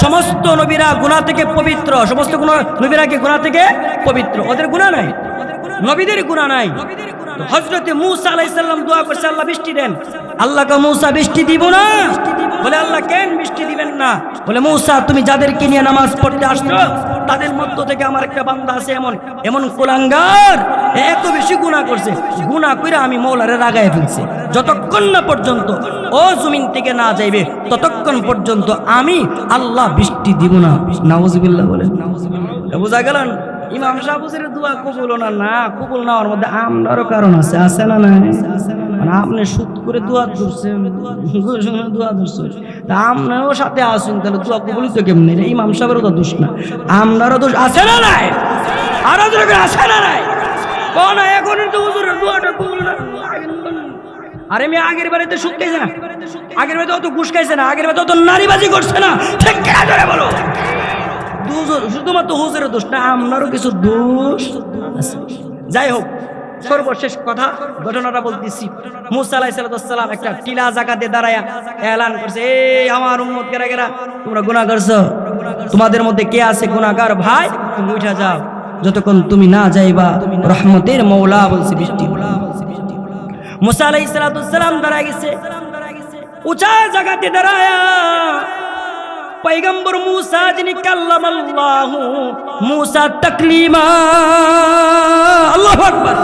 সমস্ত নবীরা গুনাহ থেকে পবিত্র। সমস্ত নবীরা কি গুনাহ থেকে পবিত্র? ওদের গুনাহ নাই, নবীদের গুনাহ নাই। হযরত মূসা আলাইহিস সালাম দোয়া করছে আল্লাহ বৃষ্টি দেন। আল্লাহ কে মূসা বৃষ্টি দিব না? বলে আল্লাহ কেন বৃষ্টি দিবেন না? বলে মূসা তুমি যাদেরকে নিয়ে নামাজ পড়তে আসছো তাদের মধ্য থেকে আমার একটা বান্দা আছে এমন এমন কুলাঙ্গার, এত বেশি গুনাহ করছে, গুনাহ কইরা আমি মওলারে রাগায় ফেলছি। যতক্ষণ না পর্যন্ত ও জমিন থেকে না যাইবে ততক্ষণ পর্যন্ত আমি আল্লাহ বৃষ্টি দিব না। নাউজুবিল্লাহ বলেন। বুঝা গেল? ইমাম সাহেব হুজুরের দোয়া কবুল না না কবুল না ওর মধ্যে আমরারও কারণ আছে, আছে না নাই? মানে আপনি সুদ করে দোয়া ধরছেন, দোয়া ধরছেন, তা আপনারও সাথে আসুন, তাহলে দোয়া কবুল তো কেমন? ইমাম সাহেবেরও তো দোষ না, আমরারও দোষ আছে না নাই? আরো দরকার আছে না নাই? কোন এখন তো হুজুরের দোয়াটা কবুল না। আরে আমি আগের বারেতে সুদ খাইছে না, আগের বারে অত ঘুষ খাইছে না, আগের বারে অত নারীবাজি করছে না, ঠিক কেন ধরে বলো? শুধুমাত্র হুজুরের দোষ না, আপনারও কিছু দোষ আছে। যাই হোক, সর্বশেষ কথা ঘটনাটা বলতেছি। মূসা আলাইহিস সালাম একটা টিলা জায়গাতে দাঁড়ায়া এলান করছে, এই আমার উম্মত কেরা কেরা তোমরা গুনাহ করছো, তোমাদের মধ্যে কে আছে গুনাহগার ভাই তুমি উঠা যাও, যতক্ষণ তুমি না যাইবা রহমতের মওলা বলছে বৃষ্টি। মূসা আলাইহিস সালাম দাঁড়ায় গেছে উঁচা জায়গাতে দাঁড়ায়া। পয়গম্বর মূসা যিনি কাল্লামাল্লাহু মূসা তাকলিমা, আল্লাহু আকবার।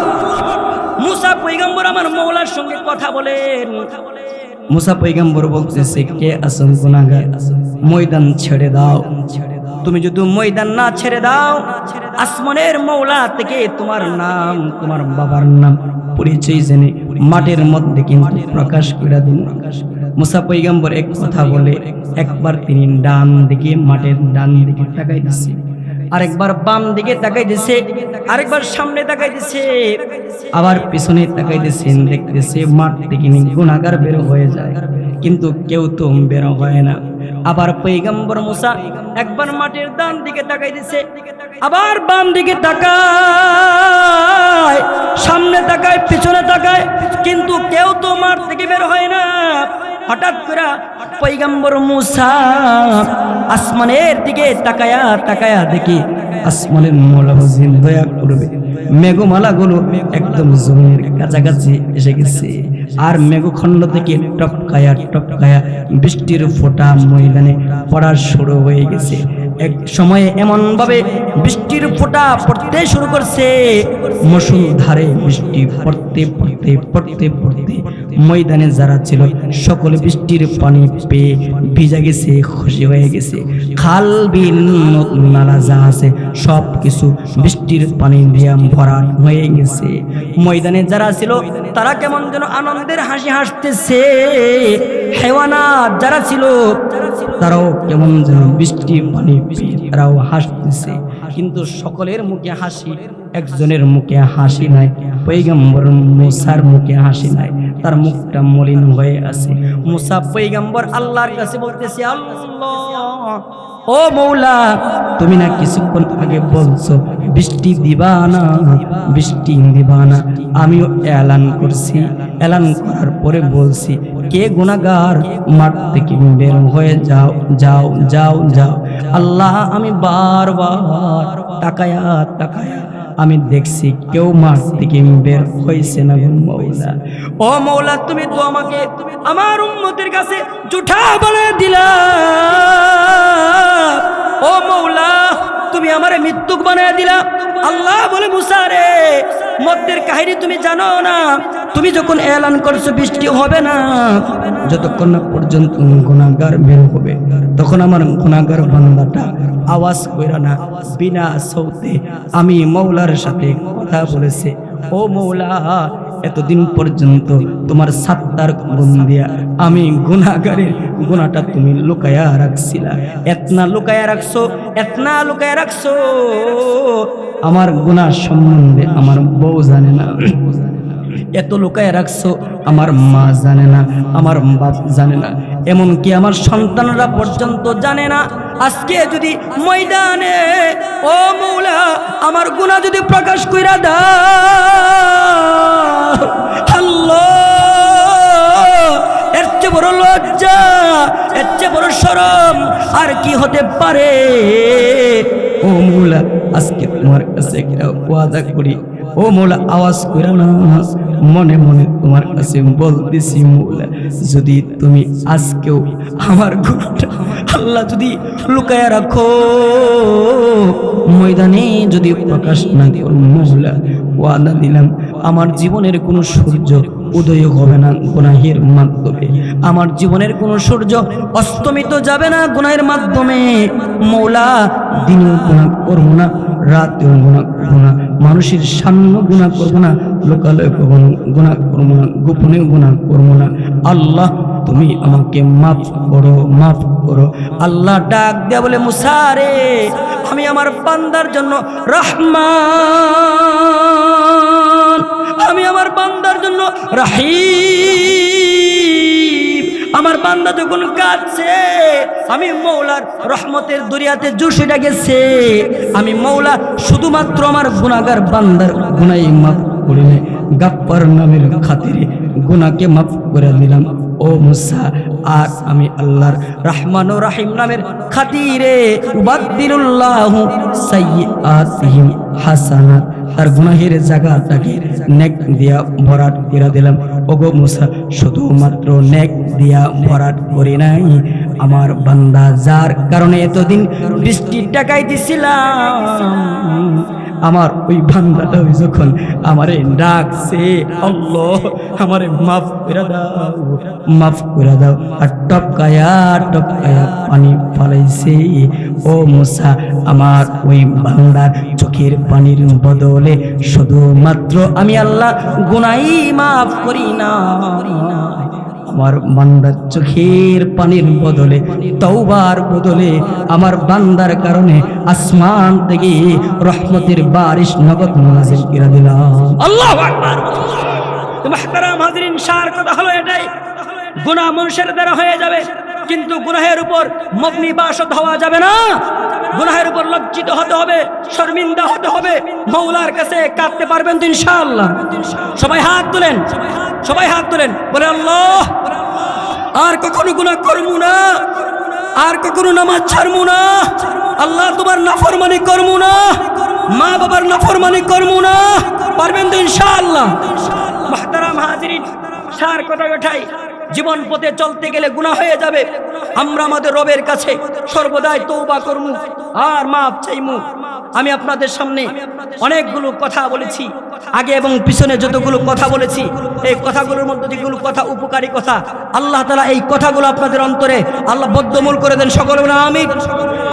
মূসা পয়গম্বর আমার মওলার সঙ্গে কথা বলেন। মূসা পয়গম্বর বলতেছে কে আছেন গুনাহগার, ময়দান ছেড়ে দাও। তুমি যদি ময়দান না ছেড়ে দাও আসমানের মওলা থেকে তোমার নাম তোমার বাবার নাম পরিচয় জেনে মাটির মধ্যে কিন্তু প্রকাশ করে দিন। মূসা পয়গম্বর এক কথা বলে একবার তিনি ডান দিকে মাটির ডান দিকে তাকাই দিছে, আরেকবার বাম দিকে তাকাই দিছে, আরেকবার সামনে তাকাই দিছে, আবার পিছনে তাকাই দিছে। দেখতেছে মাঠ থেকে গুনাহগার বের হয়ে যায়, কিন্তু কেউ তো বের হয় না। আবার পয়গম্বর মূসা একবার মাটির ডান দিকে তাকাই দিছে, আবার বাম দিকে তাকায়, সামনে তাকায়, পিছনে তাকায়, কিন্তু কেউ তো মাঠ থেকে বের হয় না। হঠাৎ করে পয়গম্বর মূসা আসমানের দিকে তাকায়া তাকায়া দেখি আসমানের মওলা হুজুর দয়া করবে মেঘমালাগুলো একদম জমিনের কাছাকাছি এসে গেছে, আর মেঘখণ্ড থেকে টপকায়া টপকায়া বৃষ্টির ফোঁটা ময়দানে পড়া শুরু হয়ে গেছে। এক সময়ে এমন ভাবে বৃষ্টির ফোঁটা পড়তে শুরু করছে, মুষলধারে বৃষ্টি পড়তে পড়তে পড়তে পড়তে ময়দানে যারা ছিল সকলে বৃষ্টির পানি পেয়ে ভিজে গেছে, খুশি হয়ে গেছে। খাল বিল নালা যা আছে সব কিছু বৃষ্টির পানি দিয়ে ভরা হয়ে গেছে। ময়দানে যারা ছিল তারা কেমন যেন আনন্দের হাসি হাসতেছে। হাইওয়ানাত যারা ছিল তারাও কেমন যেন বৃষ্টি পানি পেয়ে তারাও হাসতেছে, কিন্তু সকলের মুখে হাসি, একজনের মুখে হাসি নাই। পয়গম্বর মূসার মুখে হাসি নাই, তার মুখটা মলিন হয়ে আছে। মূসা পয়গম্বর আল্লাহর কাছে বলতেছে, আল্লাহ ও মওলা, তুমি না কিছুক্ষণ আগে বলছো বৃষ্টি দিবা না, বৃষ্টি দিবা না। আমিও এলান করছি, এলান করার পরে বলছি কে গুনাহগার মাঠ থেকে বের হয়ে যাও যাও যাও যাও। আল্লাহ আমি বারবার তাকায়া তাকায়া আমি দেখছি কেউ মাঠ থেকে বের হয়েছে না গো মৌলা। ও মৌলা, তুমি তো আমাকে আমার উম্মতের কাছে জুঠা বানায় দিলা। ও মৌলা, তুমি আমারে মৃত্যুক বানায় দিলা। আল্লাহ বলে, মুসা রে, মধ্যের কাহিনী তুমি জানো না? তুমি যখন এলান করছো বৃষ্টি হবে না, যতক্ষণ না পর্যন্ত গুনাহগার বের হবে, তখন আমার গুনাহগার বান্দাটা আওয়াজ কইরা না, বিনা সৌতে আমি মৌলার সাথে কথা বলেছে। ও মৌলা, এতদিন পর্যন্ত তোমার সাত্তার গুণ দিয়া আমি গুনাহগারের গুনাহটা তুমি লুকায়া রাখছিলা। এতনা লুকায়া রাখছো, এতনা লুকায়া রাখছো, আমার গুনাহ সম্বন্ধে আমার বউ জানে না। এত লুকায় রাখছো, আমার মা জানে না, আমার বাপ জানে না, এমনকি আমার সন্তানরা পর্যন্ত জানে না। আজকে যদি ময়দানে ও মৌলা আমার গুনাহ যদি প্রকাশ কইরা দাও, আল্লাহ, এর চেয়ে বড় লজ্জা, এর চেয়ে বড় শরম আর কি হতে পারে? ও মৌলা, আজকে তোমার কাছে একটা ওয়াদা করি। ও মৌলা, আওয়াজ করে না, মনে মনে তোমার কাছে বলতেছি, মৌলা, যদি তুমি আজকেও আমার গুনাহটা আল্লাহ যদি লুকায়া রাখো, ময়দানে যদি প্রকাশ না করো, মৌলা, ওয়াদা দিলাম আমার জীবনের কোনো সূর্য উদয় হবে না গুনাহের মাধ্যমে, আমার জীবনের কোনো সূর্য অস্তমিত যাবে না গুনাহের মাধ্যমে। মৌলা, দিনেও গুনাহ করবো না, রাতেও গুনাহ করবো না, মানুষের সামনে গুনাহ করবো না, লোকালয়ে গুনাহ করবো না, গোপনেও গুনাহ করবো না। আল্লাহ, তুমি আমাকে মাফ করো, মাফ করো। আল্লাহ ডাক দেয়া বলে, মুসা রে, আমি আমার বান্দার জন্য রহমান, আমি আমার বান্দার জন্য রহিম। আমার বান্দা যখন কাঁদছে, আমি মৌলার রহমতের দরিয়াতে জুসিটা গেছে, আমি মৌলা শুধুমাত্র আমার গুনাহগার বান্দার গুনাহ মাফ করে নে, গাফফার নামের খাতিরে গুনাহকে মাফ করে দিলাম। ও মুসা, আর আমি আল্লাহর রহমান ও রহিম নামের খাতিরে উবাদদিলুল্লাহু সাইয়্যাতিহিম হাসানাত, তার গুনাহের জায়গাটাকে নেক দিয়া ভরাট করে দিলাম। ওগো মুসা, শুধুমাত্র নেক দিয়া ভরাট করি নাই, আমার বান্দা যার কারণে এতদিন বৃষ্টির টাকাই দিছিলাম, আমার ওই বান্দাটা যখন আমারে ডাকছে, আল্লাহ আমারে মাফ করে দাও, মাফ করে দাও, আর টপকায়া টপকায়া পানি ফলাইছে। ও মুসা, আমার ওই বান্দার চোখের পানির বদলে শুধুমাত্র আমি আল্লাহ গুনাহ মাফ করি না, আমার বান্দার চোখের পানির বদলে, তওবার বদলে আমার বান্দার কারণে আসমান থেকে রহমতের বারিশ নগদ নাযিল করে দিলাম। আল্লাহু আকবার। মুহতারাম হাজরিন, সার কথা হলো এটাই, গুনাহ মানুষের দ্বারা হয়ে যাবে, কিন্তু গুনাহের উপর মবনি বাসত হওয়া যাবে না। গুনাহের উপর লজ্জিত হতে হবে, শর্মিন্দা হতে হবে। মওলার কাছে কাঁদতে পারবেন তো ইনশাআল্লাহ? সবাই হাত তুলেন, সবাই হাত তুলেন, বলে আল্লাহ আর কখনো গুনাহ করবো না, আর কখনো নামাজ ছাড়বো না, আল্লাহ তোমার নাফরমানি করবো না, মা বাবার নাফরমানি করবো না। পারবেন তো ইনশাআল্লাহ? মুহতারাম হাজিরিন, সার কথা ওঠাই, জীবন পথে চলতে গেলে গুনাহ হয়ে যাবে। আমরা আমাদের রবের কাছে সর্বদাই তওবা করব আর মাফ চাইমু। আমি আপনাদের সামনে অনেকগুলো কথা বলেছি, আগে এবং পিছনে যতগুলো কথা বলেছি, এই কথাগুলোর মধ্যে যেগুলো কথা উপকারী কথা, আল্লাহ তাআলা এই কথাগুলো আপনাদের অন্তরে আল্লাহ বদ্ধমূল করে দেন, সকলে বলেন আমিন।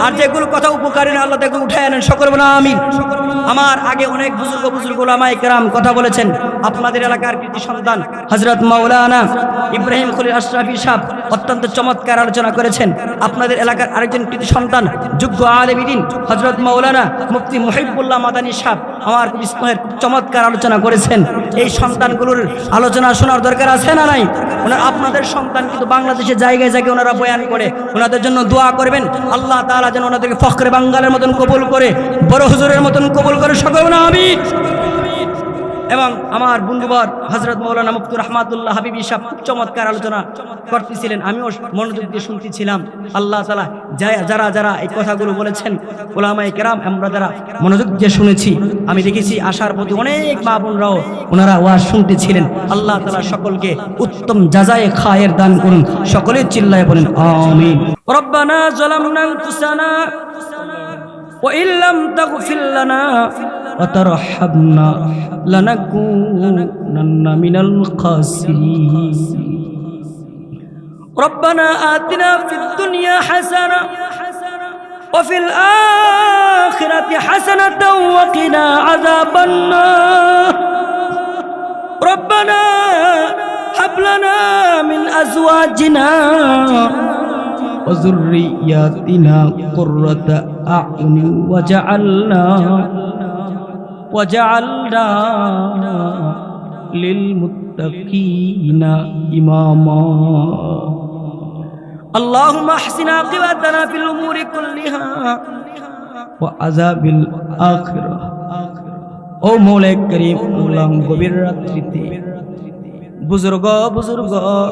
আর যেগুলো কথা উপকারী না, আল্লাহ তাকে উঠায় আনেন, সকলে বলেন আমিন। আমার আগে অনেক বুজুর্গ উলামায়ে কেরাম কথা বলেছেন। আপনাদের এলাকার কৃতি সন্তান হযরত মাওলানা ইব্রাহিম খলিল আশরাফি সাহেব অত্যন্ত চমৎকার আলোচনা করেছেন। আপনাদের এলাকার আরেকজন কৃতি সন্তান যোগ্য আলেম দ্বীন হযরত মাওলানা মুফতি মুহিবুল্লাহ মাদানী সাহেব আমার খুব চমৎকার আলোচনা করেছেন। এই সন্তানগুলোর আলোচনা শোনার দরকার আছে না নাই? ওনারা আপনাদের সন্তান কিন্তু বাংলাদেশে জায়গায় জায়গায় ওনারা বয়ান করে, ওনাদের জন্য দোয়া করবেন। আল্লাহ তাআলা যেন ওনাদেরকে ফখরে বাঙ্গালের মতন কবুল করে, বড় হুজুরের মতন কবুল করে, সকলে বলেন আমিন। এবং আমার বন্ধুবর হযরত মাওলানা মুফতি রহমাতুল্লাহ হাবিবি সাহেব খুব চমৎকার আলোচনা করতেছিলেন, আমিও মনোযোগ দিয়ে শুনতেছিলাম। আল্লাহ তাআলা যারা যারা এই কথাগুলো বলেছেন, উলামায়ে কেরাম, আমরা যারা মনোযোগ দিয়ে শুনেছি, আমি দেখেছি আশার প্রতি অনেক মা বোনরাও ওনারা ওয়াজ শুনতেছিলেন। আল্লাহ তাআলা সকলকে উত্তম জাযায়ে খায়ের দান করুন। সকলে চিল্লায়ে বলেন আমিন। রব্বানা যালামনা আনফুসানা ওয়া ইল্লাম তাগফির লানা ওয়া তারহামনা লানাকুনান্না মিনাল খাসিরিন। রব্বানা আতিনা ফিদ দুনিয়া হাসানা ওয়া ফিল আখিরাতি হাসানাতাও ওয়া কিনা আযাবান নার। রব্বানা হাব লানা মিন আজওয়াজিনা ওয়া যুররিয়াতিনা কুররাতা আ'য়ুনি ওয়াজআলনা লিল মুত্তাকিনা ইমামা। আল্লাহুম্মা আহসিন আকিবাতানা ফিল উমুরি কুল্লিহা ওয়া আযাবিল আখিরাহ। ও মৌলা করিম, উলাম গভীর রাত্রিতে বুজুর্গ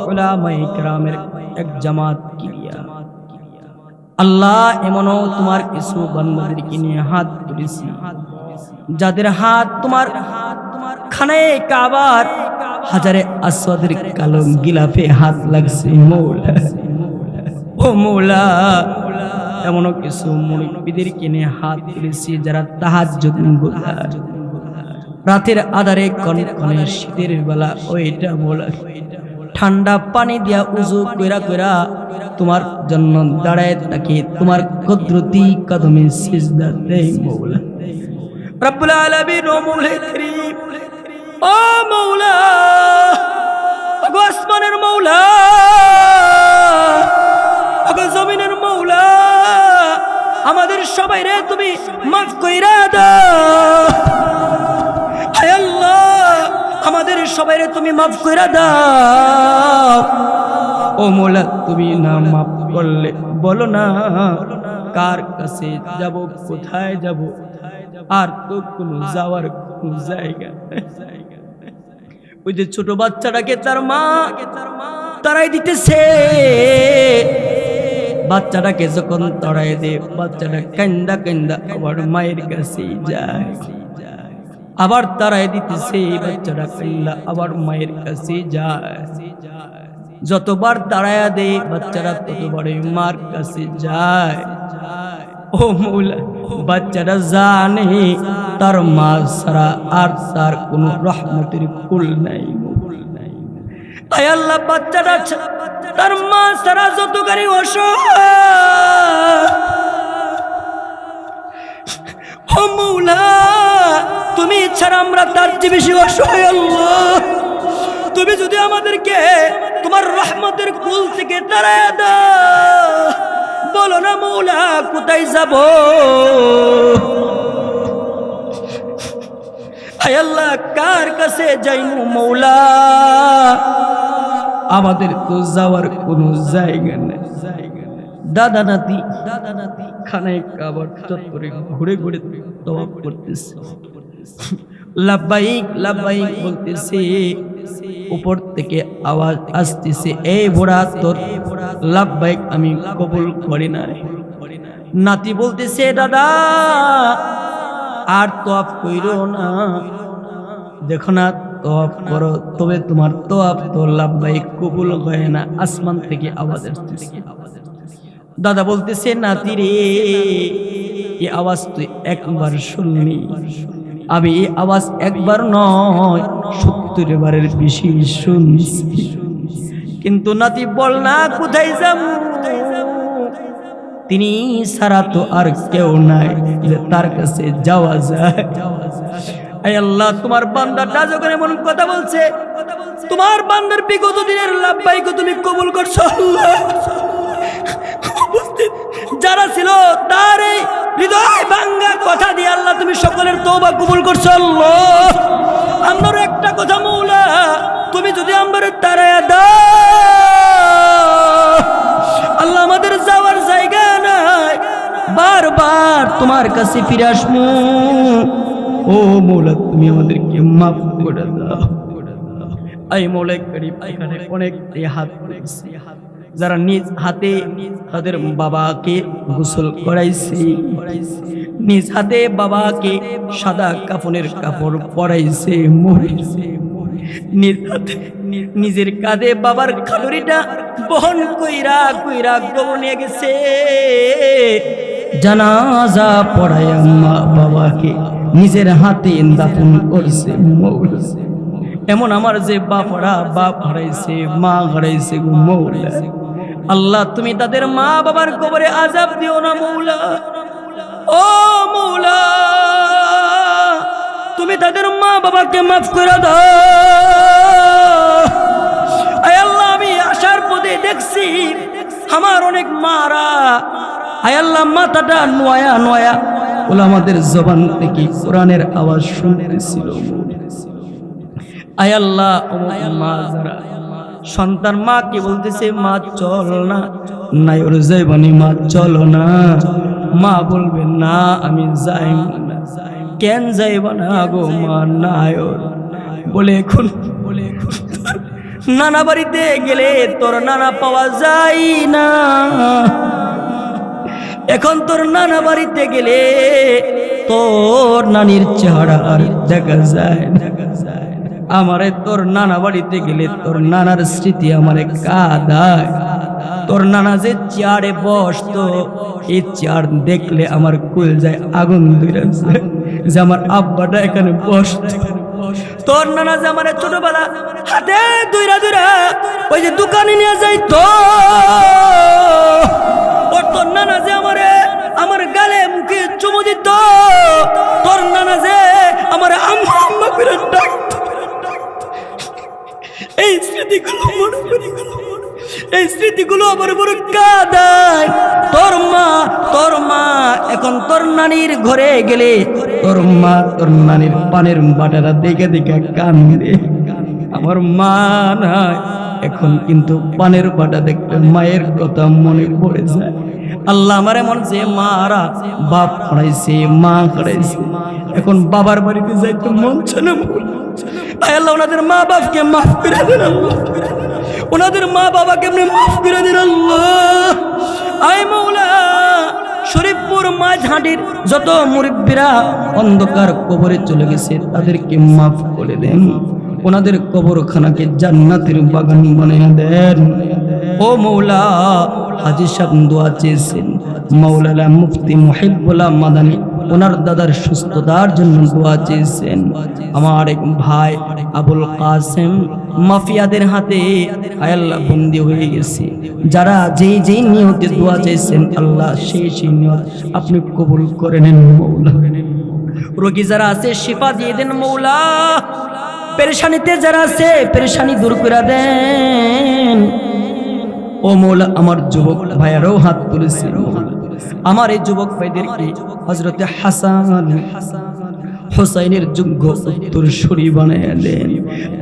উলামায়ে কেরামের এক জামাত কিয়া আল্লাহ, এমনও তোমার কিছু বান্দাদেরকে নিয়ে হাত তুলেছি যাদের হাত তোমার খানায়ে কাবার হাজারে আসওয়াদের কালো গিলাফে হাত লাগছে মৌলা। ও মৌলা, এমনও কিছু মুরিদদেরকে নিয়ে হাত তুলেছি যারা তাহাজ্জুদ গুজার, রাতের আধারে কনকনে শীতের বেলা ওইটা মৌলা ঠান্ডা পানি দিয়া উযু কইরা কইরা তোমার জন্য দাঁড়ায় থাকি, তোমার কুদরতি কদমে সিজদা দেই মৌলা। রব্বুল আলামিন, ও মৌলা করিম, ও মৌলা, ও আসমানের মৌলা, ও জমিনের মৌলা, আমাদের সবাইরে তুমি মাফ কইরা দাও। হায় আল্লাহ, আমাদের সবাইরে তুমি মাফ কইরা দাও। ও মৌলা, তুমি না মাফ করলে বলো না কার কাছে যাব, কোথায় যাব? আর তো কোনো যাওয়ার কোনো জায়গা। ওই যে ছোট বাচ্চাটাকে তার মা তাড়াই দিতেছে, বাচ্চাটাকে যখন তাড়াই দে, বাচ্চাটা কান্দা কান্দা আবার মায়ের কাছে যায়, আবার তাড়াই দিতেছে, বাচ্চাটা কান্দা আবার মায়ের কাছে যায়। যতবার তাড়ায়া দে বাচ্চারা ততবারই মার কাছে যায়। ও মৌলা, বাচ্চারা জানে তার মা ছাড়া আর তার কোনো রহমতের কুল নাই। আয় আল্লাহ, বাচ্চাটা তার মা ছাড়া যত গাড়ি অসহায়, ও মৌলা, তুমি ছাড়া আমরা তার চেয়ে বেশি অসহায়। আল্লাহ, তুমি যদি আমাদেরকে তোমার রহমতের কুল থেকে তাড়ায়া দাও, বলো না মৌলা কোথায় যাব? হায় আল্লাহ, কার কাছে যাইমু মৌলা? আমাদের তো যাওয়ার কোনো জায়গা নেই। দাদা নাতি খানায় কাবার চত্বরে ঘুরে ঘুরে তওয়াফ করতেছে, লাব্বাইক লাব্বাইক বলতেছে। উপর থেকে আওয়াজ আসতেছে, এই বুড়া, তোর লাব্বাইক আমি কবুল করি না। নাতি বলতেছে, দাদা আর তওয়াফ কইরো না, দেখো না তওয়াফ করো, তবে তোমার তওয়াফ তো লাব্বাইক কবুল হয় না। আসমান থেকে আওয়াজ আসতেছে। দাদা বলতেছে, নাতি রে, এই আওয়াজ তুই একবার শুনলি, আমি এই আওয়াজ একবার নয় 70 বারের বেশি শুনছি, কিন্তু নাতি বল না কোথায় যাব? তিনি ছাড়া তো আর কেউ নাই যে তার কাছে যাওয়া যায়। আয় আল্লাহ, তোমার বান্দাটা যখন এমন কথা বলছে, তোমার বান্দার বিগত দিনের লাভবাইক তুমি কবুল করছো। যারা ছিল তার এই হৃদয় ভাঙ্গা কথা দিয়ে আল্লাহ তুমি সকলের তওবা কবুল করছো। আল্লাহ, আমার একটা কথা মৌলা, তুমি যদি আমার তারায়া দাও, আল্লাহ আমাদের যাওয়ার জায়গা নাই, বারবার তোমার কাছে ফিরে আসবো। ও মৌলা, তুমি আমাদেরকে আমাদেরকে মাফ করে দাও। আই মৌলা করিম, এখানে অনেক হাত তুলেছে, যারা নিজ হাতে তাদের বাবাকে গোসল করাইছে, নিজ হাতে বাবাকে সাদা কাফনের কাপড় পরাইছে, নিজ হাতে নিজের কাঁধে বাবার খালুরিটা বহন কইরা কইরা কবর নিয়ে গেছে, জানাজা পড়ায়া মা বাবাকে নিজের হাতে দাফন করছে। মৌলা এমন আমার যে বাপরা বাপ হারাইছে, মা হারাইছে গো মৌলা, আল্লাহ তুমি তাদের মা বাবার কবরে আযাব দিও না মৌলা। ও মৌলা তুমি তাদের মা বাবাকে মাফ করে দাও। আয় আল্লাহ আমি আসার পথে দেখছি আমার অনেক মারা, আয় আল্লাহ মাথাটা নোয়া নোয়া ওলামাদের জবান থেকে কোরআনের আওয়াজ শুনতেছিল। আয় আল্লাহ মা যারা সন্তান মাকে বলতেছে মা চল না, নাই ওর যাইবানি মা চলো না, মা বলবে না আমি যাই না, কেন যাইবা না গো মা, নাই ওর বলে এখন নানা বাড়িতে গেলে তোর নানা পাওয়া যায় না, এখন তোর নানা বাড়িতে গেলে তোর নানির চেহারা আর দেখা যায় না, আমারে তোর নানা বাড়িতে গেলে তোর নানার স্মৃতি আমারে কাঁদায়, তোর নানা যে চেয়ারে বসতো এই চেয়ার দেখলে আমার কুল যায় আগুন ধরেছে যে আমার আব্বাটা এখানে বসতো, তোর নানা যে আমার ছোটবেলা হাতে দুইরা দুইরা ওই যে দোকানে নিয়ে যাইতো, ওর তোর নানা যে আমারে আমার গালে মুখে চুমু দিত, তোর নানা যে আমার আম্মা আম্মা করে ডাকতো, এই স্মৃতিগুলো মনে করি, এই স্মৃতিগুলো আমার বড় কাঁদায়। তোর মা এখন তোর নানির ঘরে গেলে তোর মা তোর নানির পানের বাটাটা দেখে দেখে কান্দে, আমার মা নাই এখন কিন্তু পানের বাটা দেখলে মায়ের কথা মনে পড়ে যায়। আল্লাহ আমার এমন যে মারা বাপ হারাইছে মা হারাইছে, এখন বাবার বাড়িতে যাইতে মন চায় না। আয় আল্লাহ ওনাদের মা বাপকে মাফ করে দেন আল্লাহ, ওনাদের মা বাবাকে আপনি মাফ করে দেন আল্লাহ। আয় মৌলা শরীফপুর মাঝহাটির যত মুরিব্বিরা অন্ধকার কবরে চলে গেছে তাদেরকে মাফ করে দেন, ওনাদের কবরখানাকে জান্নাতের বাগান বানিয়ে দেন। ও মৌলা হাজী সাহেব দোয়া চেয়েছেন, মাওলানা মুফতি মুহিবুল্লাহ মাদানী ওনার দাদার সুস্থতার জন্য দোয়া চেয়েছেন। আমার এক ভাই আবুল কাসেম মাফিয়াদের হাতে আয় আল্লাহ বন্দী হয়ে গেছে, যারা যেই যেই নিয়তে দোয়া চেয়েছেন আল্লাহ সেই সেই নিয়ত আপনি কবুল করে নেন মৌলা। রোগী যারা আছে শিফা দিয়ে দেন মৌলা, পেরেশানিতে যারা আছে পেরেশানি দূর করে দেন। ও মৌলা আমার যুবক ভাইয়ারাও হাত তুলেছে, আমার এই যুবক ভাইদেরকে হযরতে হাসান হুসাইনের যোগ্য উত্তরসূরি বানায়া দেন।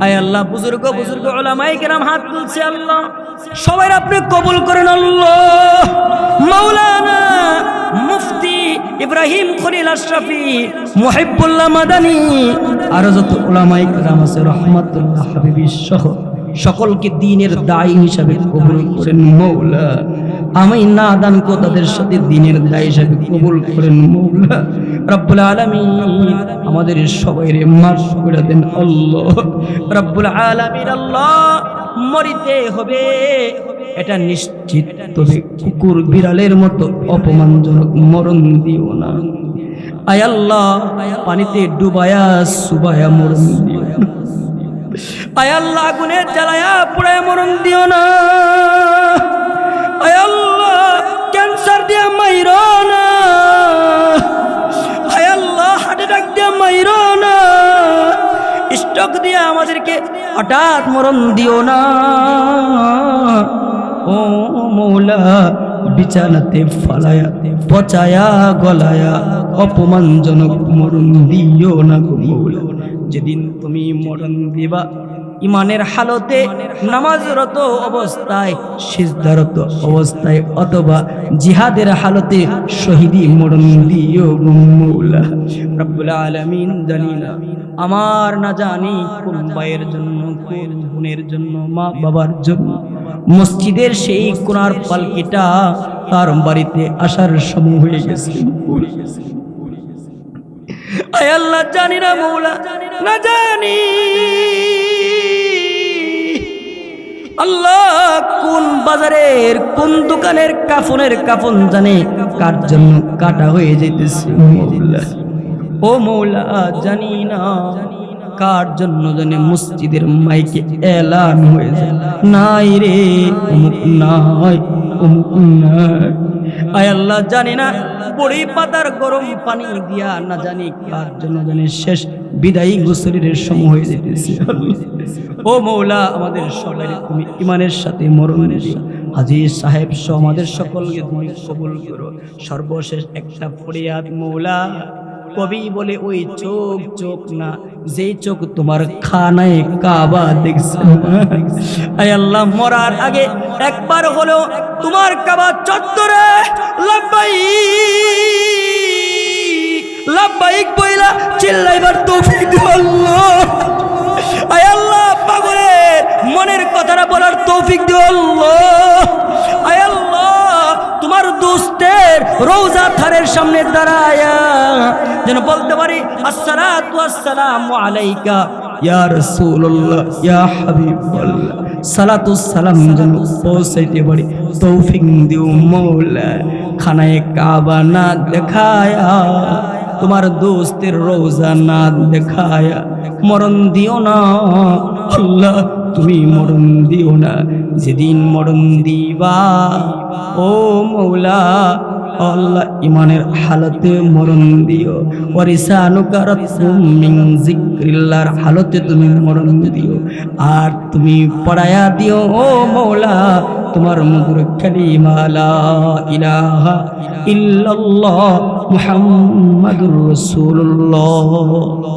আয় আল্লাহ বুজুর্গ বুজুর্গ উলামায়ে কেরাম হাত তুলছে, আল্লাহ সবাই আপনি কবুল করেন আল্লাহ। মাওলানা মুফতি ইব্রাহিম খলিল আশরাফি মুহিবুল্লাহ মাদানী আর যত উলামায়ে কেরাম আছে রহমাতুল্লাহ হাবিবি সহ সকলকে দ্বীনের দায়ী হিসাবে কবুল করেন মৌলা। আমি নাদান কো তাদের সাথে দ্বীনের দায়ী হিসাবে কবুল করেন মৌলা। রব্বুল আলামিন আমাদের সবাইরে মাফ করে দেন আল্লাহ। রব্বুল আলামিন আল্লাহ মরিতে হবে এটা নিশ্চিত, তবে কুকুর বিড়ালের মতো অপমানজনক মরণ দিও না। আয় আল্লাহ পানিতে ডুবায়া সুবায়া মরণ দিও না। আয় আল্লাহ আগুনে জ্বালায়া পুড়ায় মরণ দিও না। আয় আল্লাহ ক্যান্সার দিয়া মাইরো না। আয় আল্লাহ হার্ট অ্যাটাক দিয়া মাইরো না। স্ট্রোক দিয়া আমাদেরকে হঠাৎ মরণ দিও না। ও মৌলা বিছানাতে ফালায়া পচায়া গলায়া অপমানজনক মরণ দিও না গো মৌলা। যেদিন তুমি মরণ দিবা ইমানের হালতে নামাজরত অবস্থায়, সিজদারত অবস্থায় অথবা জিহাদের হালতে শহীদি মরণ দিও গো মওলা রব্বুল আলামিন। জানি না আমার না জানি কোন ভাইয়ের জন্য, কোন বোনের জন্য, মা বাবার জন্য মসজিদের সেই কোনার পালকিটা তার বাড়িতে আসার সময় হয়ে গেছে। আয় আল্লাহ, জানি না মওলা, না জানি আল্লাহ কোন বাজারের কোন দোকানের কাফনের কাফন জানে কার জন্য কাটা হয়ে যেতেছে মওলা। ও মওলা, জানি না কার জন্য জানে মসজিদের মাইকে এলান হয়ে যায়, নাই রে অমুক নাই, অমুক নাই। আয় আল্লাহ, জানি না বড়ি পাতার গরম পানি দিয়া না জানি কার জন্য জানে শেষ বিদায়ী গোসলের সময় হয়ে যেতেছে। ও মওলা, আমাদের সবাই তুমি ইমানের সাথে মরণ দিও। হাজী সাহেব সহ আমাদের সকলকে তুমি কবুল করো। সর্বশেষ একটা ফরিয়াদ মওলা, কবি বলে ওই চোখ চোখ না, যেই চোখ তোমার খানায় কাবা দেখছে। আয় আল্লাহ, মরার আগে একবার হলো তোমার কাবা চত্বরে লাব্বাইক লাব্বাইক বইলা চিল্লাইবার তৌফিক দিও আল্লাহ। আয় আল্লাহ, পাগলের মনের কথাটা বলার তৌফিক দিও আল্লাহ। আয় আল্লাহ, তোমার দোস্তের রওজা থারের সামনে দাঁড়ায়া যেন বলতে পারি আসসালাতু আসসালামু আলাইকা ইয়া রাসূলুল্লাহ ইয়া হাবিবাল্লাহ, সালাতু সালাম যেন পৌঁছাইতে পারি তৌফিক দিও মওলা। খানায়ে কাবা না দেখায়া, তোমার দোস্তের রওজা না দেখায়া মরণ দিও না আল্লাহ, তুমি মরণ দিও না। যেদিন মরণ দিবা ও মওলা আল্লাহ, ইমানের হালতে মরণ দিও। ওয়ারিসানুকা রাতুম মিন যিকরিল্লাহর হালতে তুমি মরণ দিও। আর তুমি পড়ায়া দিও ও মওলা তোমার মধুর কালিমা লা ইলাহা ইল্লাল্লাহ মুহাম্মাদুর রাসূলুল্লাহ।